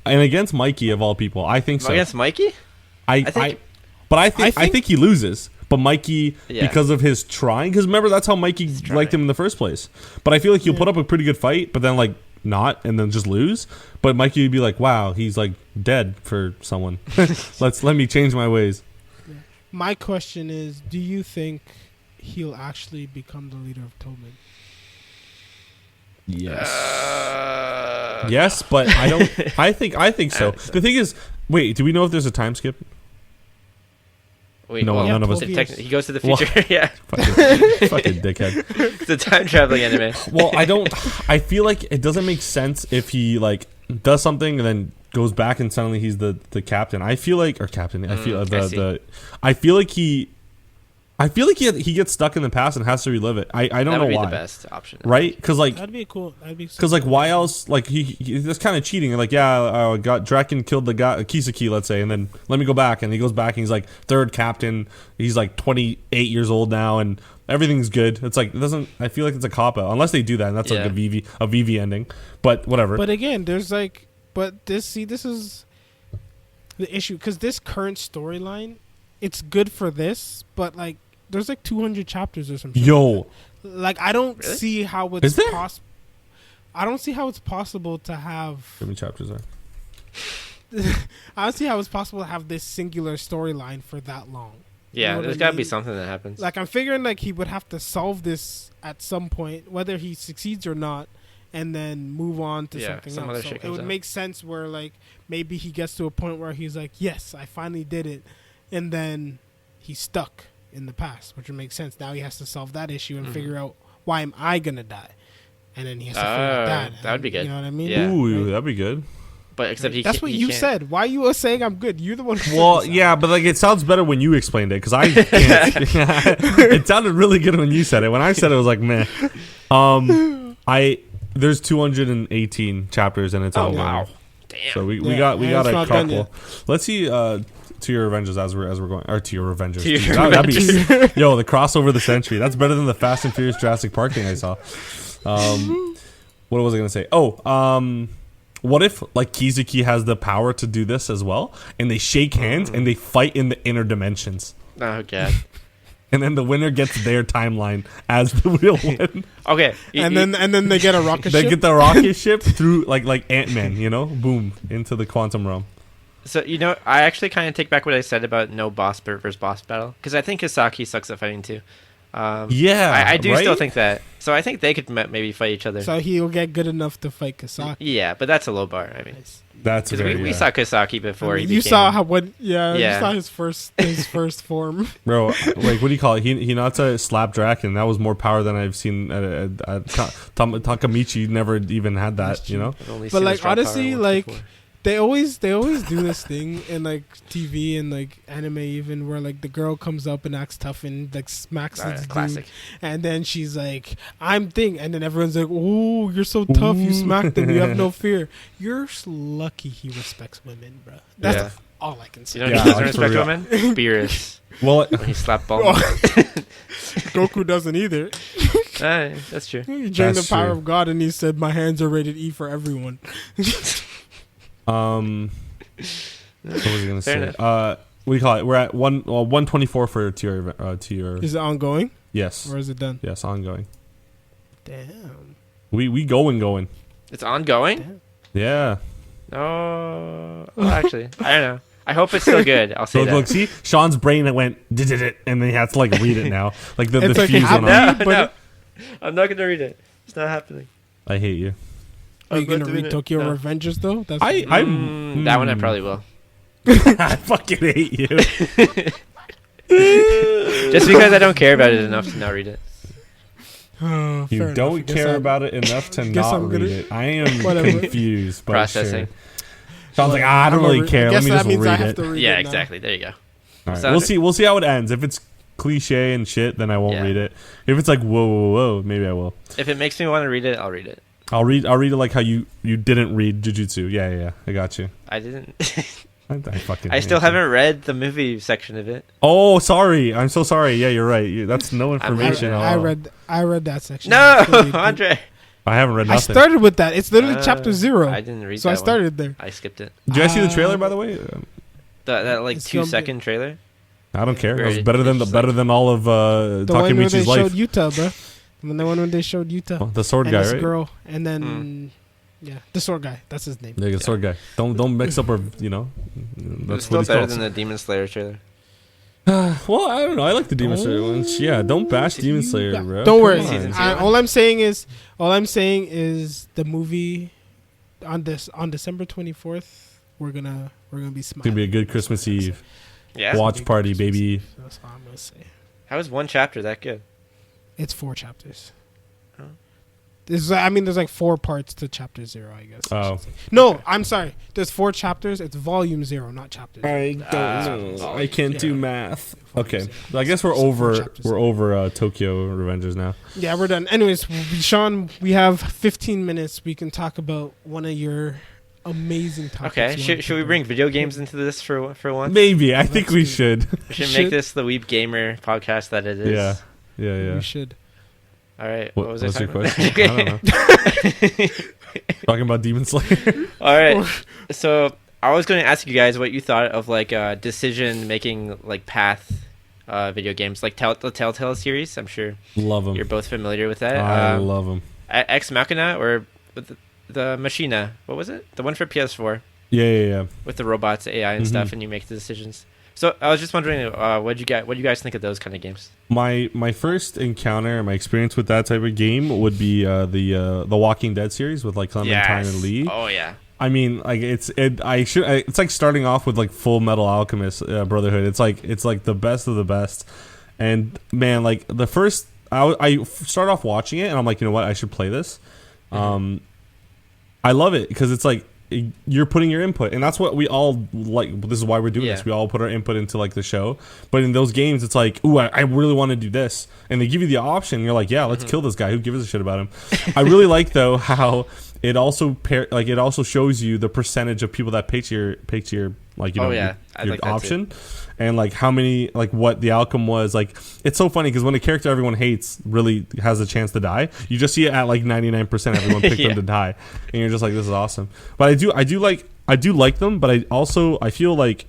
And against Mikey of all people, I think so. Against Mikey? I think he loses. But Mikey, because of his trying, because remember that's how Mikey liked him in the first place. But I feel like he'll put up a pretty good fight, but then like not, and then just lose. But Mikey would be like, "Wow, he's like dead for someone. Let me change my ways." My question is, do you think he'll actually become the leader of Tobin? Yes. Yes, but I don't. I think so. The thing is, wait. Do we know if there's a time skip? Wait, none of us. He goes to the future. Yeah. Fucking dickhead. It's a time traveling anime. Well, I feel like it doesn't make sense if he like does something and then goes back and suddenly he's the captain. I feel like he gets stuck in the past and has to relive it. I don't know why. That would be the best option, right? Because like that'd be cool. Because like why else? Like he that's kind of cheating. Like Draken killed the guy Kisaki, let's say, and then let me go back, and he goes back and he's like third captain. He's like 28 years old now, and everything's good. It's like it doesn't. I feel like it's a cop out unless they do that, and that's like a VV ending. But whatever. But again, there's like, this is the issue because this current storyline, it's good for this, but like. There's like 200 chapters or something. Yo, like I don't see how it's possible. I don't see how it's possible to have. How many chapters are? I don't see how it's possible to have this singular storyline for that long. Yeah, there's got to be something that happens. Like I'm figuring like he would have to solve this at some point, whether he succeeds or not, and then move on to something else. So it would make sense where like maybe he gets to a point where he's like, yes, I finally did it, and then he's stuck in the past, which would make sense. Now he has to solve that issue and figure out why am I gonna die, and then he has to figure out that. That would be good. You know what I mean? Yeah. Ooh, that'd be good. But except that's what you said. Why you were saying I'm good? You're the one. Well, yeah, but like it sounds better when you explained it because I can't. It sounded really good when you said it. When I said it, was like meh. There's 218 chapters and it's ongoing. Wow. Damn. So we got a couple. Let's see. To your Revengers as we're going, or to your Revengers. That'd be, yo, the crossover of the century. That's better than the Fast and Furious Jurassic Park thing I saw. What was I gonna say? What if like Kizuki has the power to do this as well, and they shake hands and they fight in the inner dimensions? Oh god. And then the winner gets their timeline as the real win. Okay. And then they get a rocket ship. They get the rocket ship through like Ant-Man, boom, into the quantum realm. So, I actually kind of take back what I said about no boss versus boss battle. Because I think Hisaki sucks at fighting too. I do still think that. So I think they could maybe fight each other. So he'll get good enough to fight Kisaki. Yeah, but that's a low bar. I mean, that's because we saw Kisaki before. You saw you saw his first form. Bro, like what do you call it? Hinata slapped Draken. That was more power than I've seen Takamichi never even had that. But like honestly, like. They always do this thing in like TV and like anime even where like the girl comes up and acts tough and like smacks the dude, classic. and then she's like, "I'm thing," and then everyone's like, "Oh, you're so tough, you smacked him, you have no fear." You're lucky he respects women, bro. That's all I can say. You know he doesn't respect women? Beerus. Well, when he slapped Bulma. Goku doesn't either. That's true. He drank the power of God and he said, "My hands are rated E for everyone." What was I gonna say? What do you call it? We're at 124 for tier. Is it ongoing? Yes. Or is it done? Yes, ongoing. Damn. We going. It's ongoing? Damn. Yeah. Oh, well, actually, I don't know. I hope it's still good. I'll say that. Look, see, Sean's brain went did it, and then he has to like read it now. Like the It's like fuse on it. No, I'm not gonna read it. It's not happening. I hate you. Are you gonna read Tokyo Revengers though? That's that one I probably will. I fucking hate you. Just because I don't care about it enough to not read it. You don't care about it enough to not read it. I am confused. But processing. Sure. Sounds like I don't really care. Let me just read it. Yeah, exactly. There you go. All right. We'll see how it ends. If it's cliche and shit, then I won't read it. If it's like whoa, maybe I will. If it makes me want to read it, I'll read it. I'll read it like how you didn't read Jujutsu. Yeah. I got you. I didn't. I still haven't read the movie section of it. Oh, sorry. I'm so sorry. Yeah, you're right. That's no information. I read that section. No, Andre. I haven't read nothing. I started with that. It's literally chapter 0. I didn't read. So that I started one. there. I skipped it. Did you guys see the trailer, by the way? That like 2-second trailer. I don't care. It was better than all of Takamichi's life. Showed Utah, bro. The one when they showed Utah. The sword guy, right? Girl, and then the sword guy. That's his name. Yeah, the sword guy. Don't mix up or That's still better than the Demon Slayer trailer. Well, I don't know. I like the Demon Slayer ones. Yeah, don't bash Demon Slayer, bro. Don't worry. All I'm saying is the movie on December 24th. We're gonna be smiling. It's gonna be a good Christmas Eve. Yeah. Watch party, baby. That's all I'm gonna say. How is one chapter that good? It's 4 chapters. Oh. There's like 4 parts to chapter 0, I guess. Oh. No, I'm sorry. There's 4 chapters. It's volume 0, not chapters. I don't know. I can't do math. Okay. I guess we're We're over Tokyo Revengers now. Yeah, we're done. Anyways, Sean, we have 15 minutes. We can talk about one of your amazing topics. Okay. Should we bring video games into this for once? Maybe. I think we should. We should make this the Weeb Gamer podcast that it is. Yeah. We should. All right. What was your question? I don't know. Talking about Demon Slayer. All right. So I was going to ask you guys what you thought of like decision making like path video games like the Telltale series. I'm sure love them. You're both familiar with that. I love them. Ex Machina or the Machina. What was it? The one for PS4. Yeah. With the robots, AI, and stuff, and you make the decisions. So I was just wondering, what do you guys think of those kind of games? My first encounter, my experience with that type of game would be the Walking Dead series with like Clementine and Lee. Oh yeah. I mean, like it's like starting off with like Full Metal Alchemist Brotherhood. It's like the best of the best, and man, like the first I start off watching it and I'm like, you know what, I should play this. I love it because it's like you're putting your input, and that's what we all like. This is why we're doing this. We all put our input into like the show, but in those games it's like, ooh, I really want to do this, and they give you the option. You're like, yeah, let's kill this guy. Who gives a shit about him? I really like though how it also it also shows you the percentage of people that picked your like your like option, and like how many, like what the outcome was. Like it's so funny because when a character everyone hates really has a chance to die, you just see it at like 99% everyone picked them to die, and you're just like, this is awesome. But I do like them, but I feel like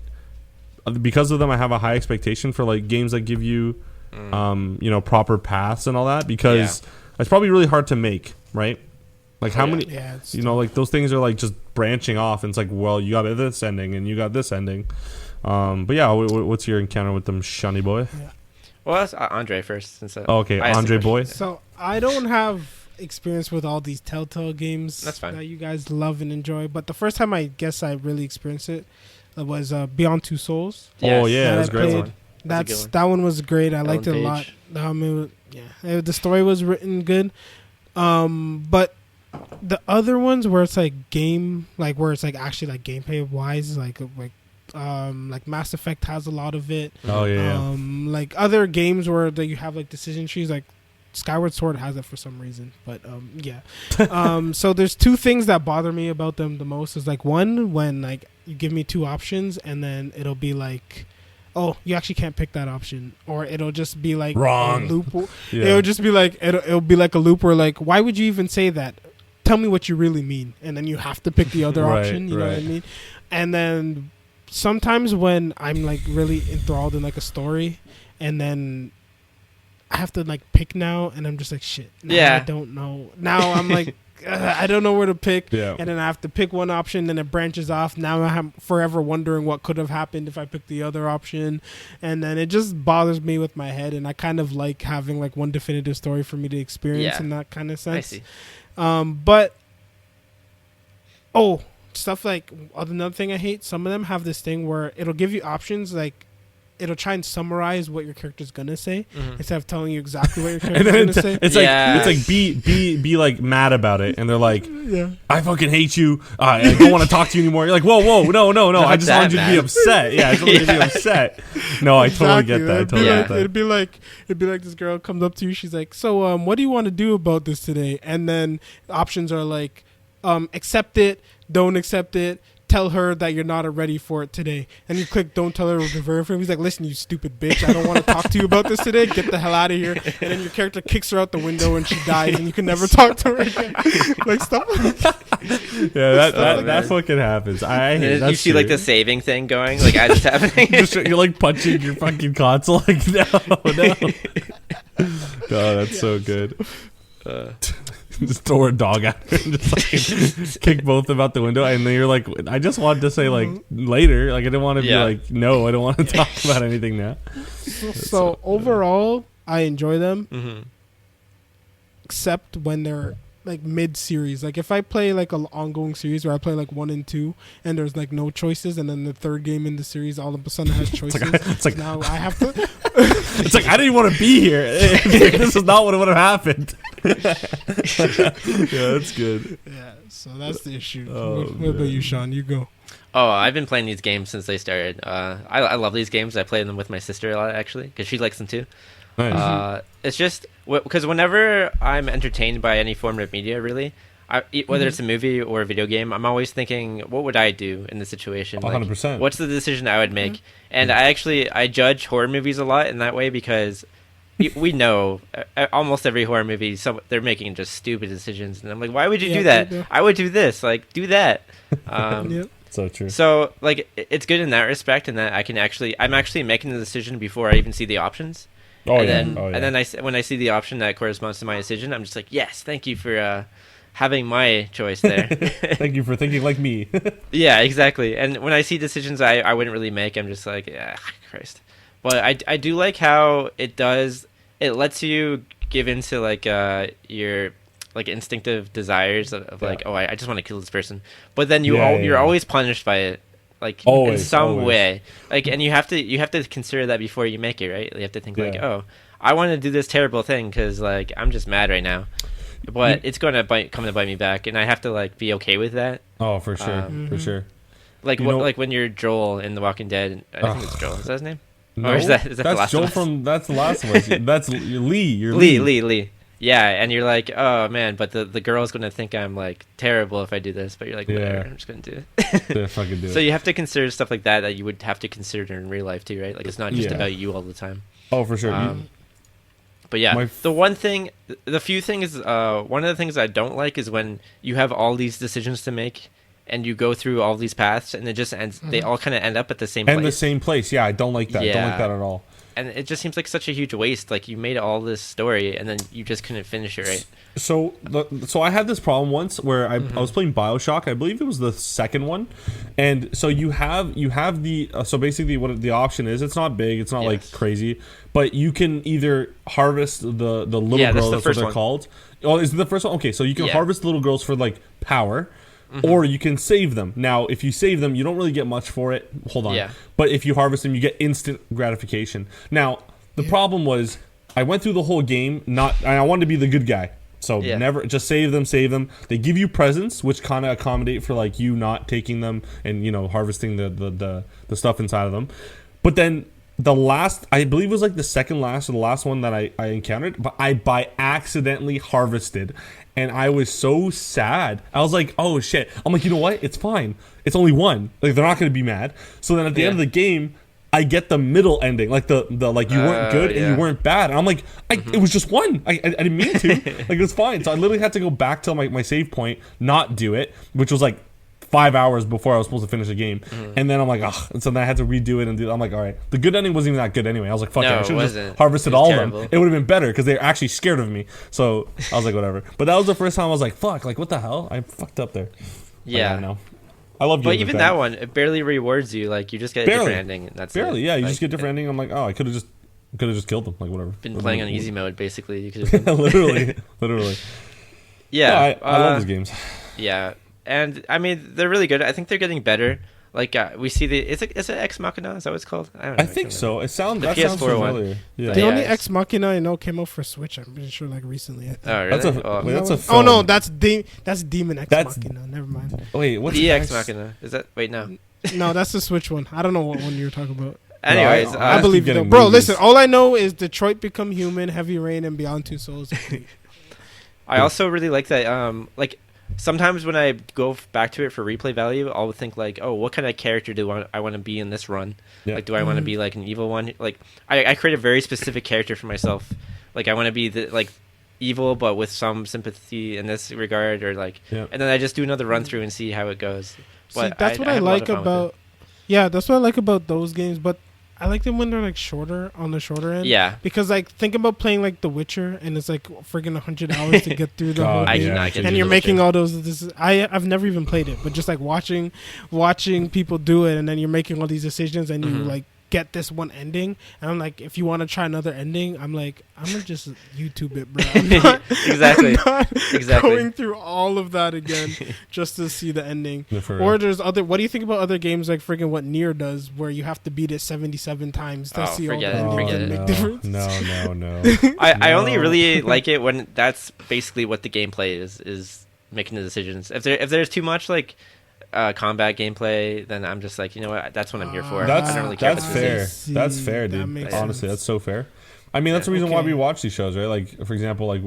because of them I have a high expectation for like games that give you proper paths and all that, because it's probably really hard to make, right? Like how many, like those things are like just branching off, and it's like, well, you got this ending and you got this ending. But yeah, what's your encounter with them, shiny boy? Yeah. Well, that's Andre first. Since okay, Andre boy. So I don't have experience with all these Telltale games that you guys love and enjoy, but the first time I guess I really experienced it was Beyond Two Souls. Yes. Oh yeah, that's a great one. That one was great. I liked it a lot. The story was written good, but the other ones where it's like game, like where it's like actually like gameplay wise, like Mass Effect has a lot of it. Oh yeah. Like other games where you have like decision trees, like Skyward Sword has it for some reason, but yeah. So there's two things that bother me about them the most. Is like one, when like you give me two options and then it'll be like, oh, you actually can't pick that option, or it'll just be like wrong a loop. Yeah. It'll just be like it'll be like a loop where like, why would you even say that? Tell me what you really mean, and then you have to pick the other option. You know what I mean? And then sometimes when I'm like really enthralled in like a story, and then I have to like pick now, and I'm just like, shit. I don't know. Now I'm like, I don't know where to pick, and then I have to pick one option, then it branches off. Now I'm forever wondering what could have happened if I picked the other option, and then it just bothers me with my head. And I kind of like having like one definitive story for me to experience in that kind of sense. I see. But stuff like another thing I hate. Some of them have this thing where it'll give you options like. It'll try and summarize what your character's gonna say instead of telling you exactly what your character's gonna say. It's like be like mad about it, and they're like, I fucking hate you. I don't want to talk to you anymore. You're like, whoa, no. I just wanted you to be upset. Yeah, I just wanted you to be upset. No, I totally get that. It'd be like this girl comes up to you. She's like, so what do you want to do about this today? And then the options are like, accept it, don't accept it. Tell her that you're not ready for it today. And you click don't tell her to verify. He's like, listen, you stupid bitch. I don't want to talk to you about this today. Get the hell out of here. And then your character kicks her out the window and she dies and you can never talk to her again. Like stuff like that. Yeah, that fucking happens. I hate that. You see like the saving thing going, like as it's happening. You're like punching your fucking console like, no. Oh, that's so good. Just throw a dog at her and just like kick both of them out the window, and then you're like, I just wanted to say like later, like I didn't want to be like, no, I don't want to talk about anything now. So overall, I enjoy them, except when they're like mid-series. Like if I play like an ongoing series where I play like 1 and 2 and there's like no choices, and then the third game in the series all of a sudden has choices. It's like now I have to. It's like I didn't want to be here. This is not what would have happened. Yeah, that's good. Yeah, so that's the issue. What about you, Sean? You go. Oh, I've been playing these games since they started. I love these games. I play them with my sister a lot, actually, because she likes them too. Nice. It's just because whenever I'm entertained by any form of media, really, whether it's a movie or a video game, I'm always thinking, what would I do in this situation? 100%. Like, what's the decision I would make? And I judge horror movies a lot in that way because we know almost every horror movie, they're making just stupid decisions, and I'm like, why would you do that? I would do this, like do that. So true. So like it's good in that respect, and that I'm actually making the decision before I even see the options. And then when I see the option that corresponds to my decision, I'm just like, yes, thank you for having my choice there. Thank you for thinking like me. Yeah, exactly. And when I see decisions I wouldn't really make, I'm just like, yeah, Christ. But I do like how it lets you give into like your like instinctive desires of like, oh, I just want to kill this person. But then you're always punished by it. Like in some way, like, and you have to consider that before you make it, right? You have to think like, oh, I want to do this terrible thing because like I'm just mad right now, but it's going to come to bite me back, and I have to like be okay with that. Oh, for sure, for sure. Like like when you're Joel in The Walking Dead, I think it's Joel. Is that his name? No, or is that that's the last Joel one? That's the last one. That's Lee. You're Lee. Yeah, and you're like, oh man, but the girl's gonna think I'm like terrible if I do this, but you're like, whatever, I'm just gonna do it. Yeah, fucking do it. So you have to consider stuff like that you would have to consider in real life too, right? Like it's not just about you all the time. Oh, for sure. But yeah, one of the things I don't like is when you have all these decisions to make, and you go through all these paths, and it just ends. They all kind of end up at the same place. And the same place. Yeah, I don't like that. Don't like that at all. And it just seems like such a huge waste. Like you made all this story, and then you just couldn't finish it right. So I had this problem once where I was playing BioShock. I believe it was the second one, and so you have the so basically what the option is. It's not big. It's not like crazy, but you can either harvest the little girls. That's what they're called. Oh, is it the first one? Okay, so you can harvest the little girls for like power. Or you can save them. Now, if you save them, you don't really get much for it. Hold on. Yeah. But if you harvest them, you get instant gratification. Now, the problem was I went through the whole game, and I wanted to be the good guy. So never just save them. They give you presents, which kind of accommodate for like you not taking them and harvesting the stuff inside of them. But then the last, I believe it was like the second last or the last one that I encountered, but I by accidentally harvested. And I was so sad. I was like, oh shit. I'm like, you know what? It's fine. It's only one. Like they're not going to be mad. So then at the end of the game, I get the middle ending, like the like you weren't good and you weren't bad. And I'm like, it was just one. I didn't mean to. Like it was fine. So I literally had to go back to my save point, not do it, which was like 5 hours before I was supposed to finish the game. And then I'm like, ugh. And so then I had to redo it and do it. I'm like, all right. The good ending wasn't even that good anyway. I was like, fuck it. I should have just harvested all of them. It would have been better because they were actually scared of me. So I was like, whatever. But that was the first time I was like, fuck, like what the hell? I fucked up there. Yeah. I know. I love games. But even that one, it barely rewards you. Like you just get a different ending. And that's barely. It. Yeah, you like, just get a different ending. I'm like, oh, I could have just killed them. Like whatever. Been playing on easy mode basically. You could have been... literally. Yeah, no, I love those games. Yeah, and I mean they're really good. I think they're getting better. Like we see is it Ex Machina? Is that what it's called? I don't know. I think so. It sounds the that PS4 sounds familiar. one. Yeah. The only Ex Machina I know came out for Switch. I'm pretty sure like recently. I think. Oh really? That's a film. Oh no, that's Demon Ex Machina. Never mind. Wait, what's the Ex Machina? Is that? Wait, no. No, that's the Switch one. I don't know what one you're talking about. Anyways, no, I believe it. Bro, listen. All I know is Detroit Become Human, Heavy Rain, and Beyond Two Souls. I also really like that. Like sometimes when I go back to it for replay value, I'll think like, oh, what kind of character do I want to be in this run? Yeah. Like, do I want to be like an evil one? Like, I create a very specific character for myself. Like, I want to be like evil, but with some sympathy in this regard, or like, and then I just do another run through and see how it goes. But see, that's what I like about. Yeah, that's what I like about those games, but I like them when they're like shorter, on the shorter end. Yeah. Because like think about playing like The Witcher and it's like friggin' 100 hours to get through the whole game. I cannot get and you're making all those I've never even played it, but just like watching people do it, and then you're making all these decisions and you like get this one ending, and I'm like, if you want to try another ending, I'm like, I'm gonna just YouTube it, bro. Exactly. Going through all of that again just to see the ending. Or there's other. What do you think about other games like friggin' what Nier does, where you have to beat it 77 times to see all the endings and make difference? No. I only really like it when that's basically what the gameplay is making the decisions. If there's too much like combat gameplay, then I'm just like, you know what, that's what I'm here for. I don't really care. That's fair. That's fair, dude. Honestly, that's so fair. I mean, that's the reason why we watch these shows, right? Like, for example, like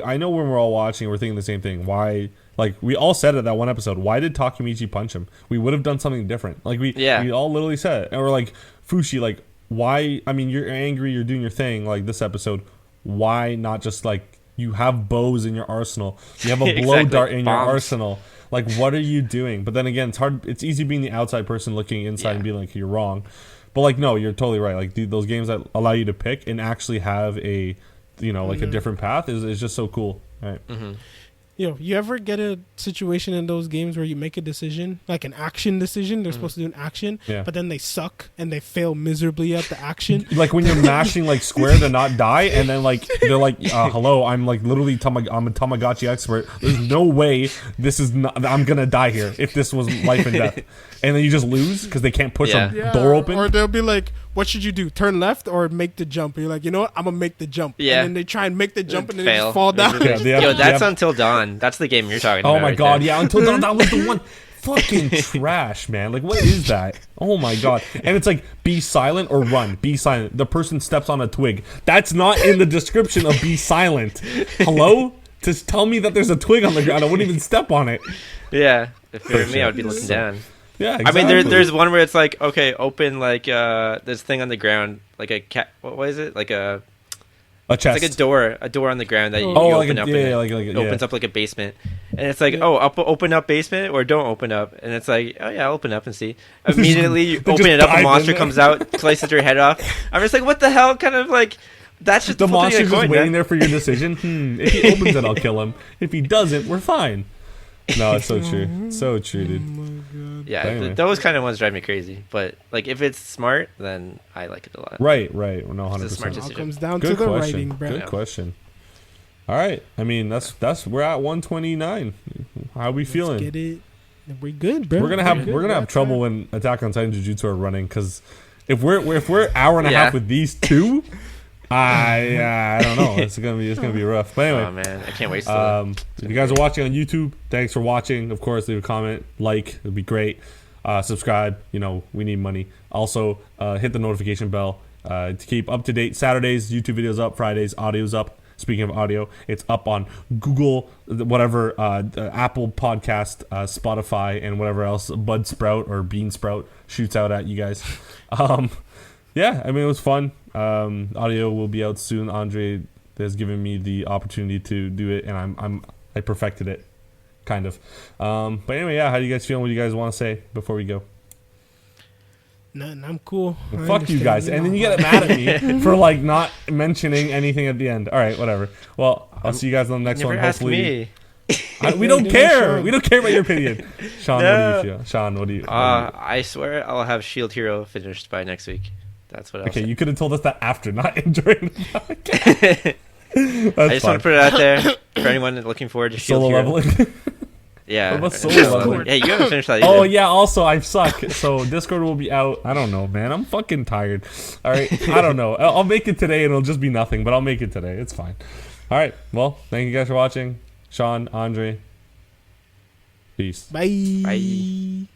I know when we're all watching, we're thinking the same thing. Why? Like, we all said it that one episode. Why did Takamichi punch him? We would have done something different. Like, we all literally said it. And we're like, Fushi, like, why? I mean, you're angry, you're doing your thing. Like this episode, why not just like, you have bows in your arsenal, you have a blow dart in your arsenal. Like, what are you doing? But then again, it's hard. It's easy being the outside person looking inside and being like, you're wrong. But like, no, you're totally right. Like those games that allow you to pick and actually have a, like a different path is just so cool. Right. Mm-hmm. You ever get a situation in those games where you make a decision, like an action decision, they're supposed to do an action, but then they suck and they fail miserably at the action? Like when you're mashing like square to not die, and then like they're like, hello, I'm like literally I'm a Tamagotchi expert. There's no way I'm gonna die here if this was life and death. And then you just lose because they can't push a door open. Or they'll be like, what should you do? Turn left or make the jump? And you're like, you know what? I'm going to make the jump. Yeah. And then they try and make the jump and then they just fall down. That's Until Dawn. That's the game you're talking about. Oh my God. Yeah, Until Dawn. That was the one. Fucking trash, man. Like, what is that? Oh my God. And it's like, be silent or run. Be silent. The person steps on a twig. That's not in the description of be silent. Hello? Just tell me that there's a twig on the ground. I wouldn't even step on it. Yeah. If it were me, I would be looking down. Yeah, exactly. I mean, there's one where it's like, okay, open like this thing on the ground, like a cat. What is it? Like a chest. It's like a door on the ground that you open up, and it opens up like a basement. And it's like, open up basement or don't open up. And it's like, oh yeah, I'll open up and see. Immediately you open it up, a monster comes out, slices your head off. I'm just like, what the hell? Kind of like, that's just the monster's just waiting there for your decision. If he opens it, I'll kill him. If he doesn't, we're fine. No, it's so true. So true, dude. Oh my God. Yeah, anyway. Those kind of ones drive me crazy. But like, if it's smart, then I like it a lot. Right. No, 100%. It all comes down to the writing, bro. Good question. All right. I mean, that's we're at 129. How are we feeling? Get it. We're good, bro. We're gonna have trouble when Attack on Titan Jujutsu are running, because if we're hour and a half with these two, I don't know. It's gonna be rough. But anyway, Oh man, I can't wait. if you guys are watching on YouTube, thanks for watching. Of course, leave a comment, like, it'd be great. Subscribe. We need money. Also, hit the notification bell to keep up to date. Saturdays, YouTube videos up. Fridays, audio's up. Speaking of audio, it's up on Google, whatever, Apple Podcast, Spotify, and whatever else Budsprout or Beansprout shoots out at you guys. Yeah, I mean, it was fun. Audio will be out soon. Andre has given me the opportunity to do it, and I perfected it, kind of. But anyway, yeah, how do you guys feel? What do you guys want to say before we go? Nothing. I'm cool. Well, fuck you guys. And then you get mad at me for like not mentioning anything at the end. All right, whatever. Well, I'll see you guys on the next one. Hopefully. We don't care. We don't care about your opinion. Sean, what do you feel? Sean, what do you? I swear I'll have Shield Hero finished by next week. That's what I'll say. You could have told us that after, not during the podcast. I just want to put it out there for anyone looking forward to Shield Hero. Leveling. Yeah. What about solo leveling? Yeah, you haven't finished that either. Oh yeah. Also, I suck. So Discord will be out. I don't know, man. I'm fucking tired. All right. I don't know. I'll make it today, and it'll just be nothing. But I'll make it today. It's fine. All right. Well, thank you guys for watching. Sean, Andre. Peace. Bye. Bye.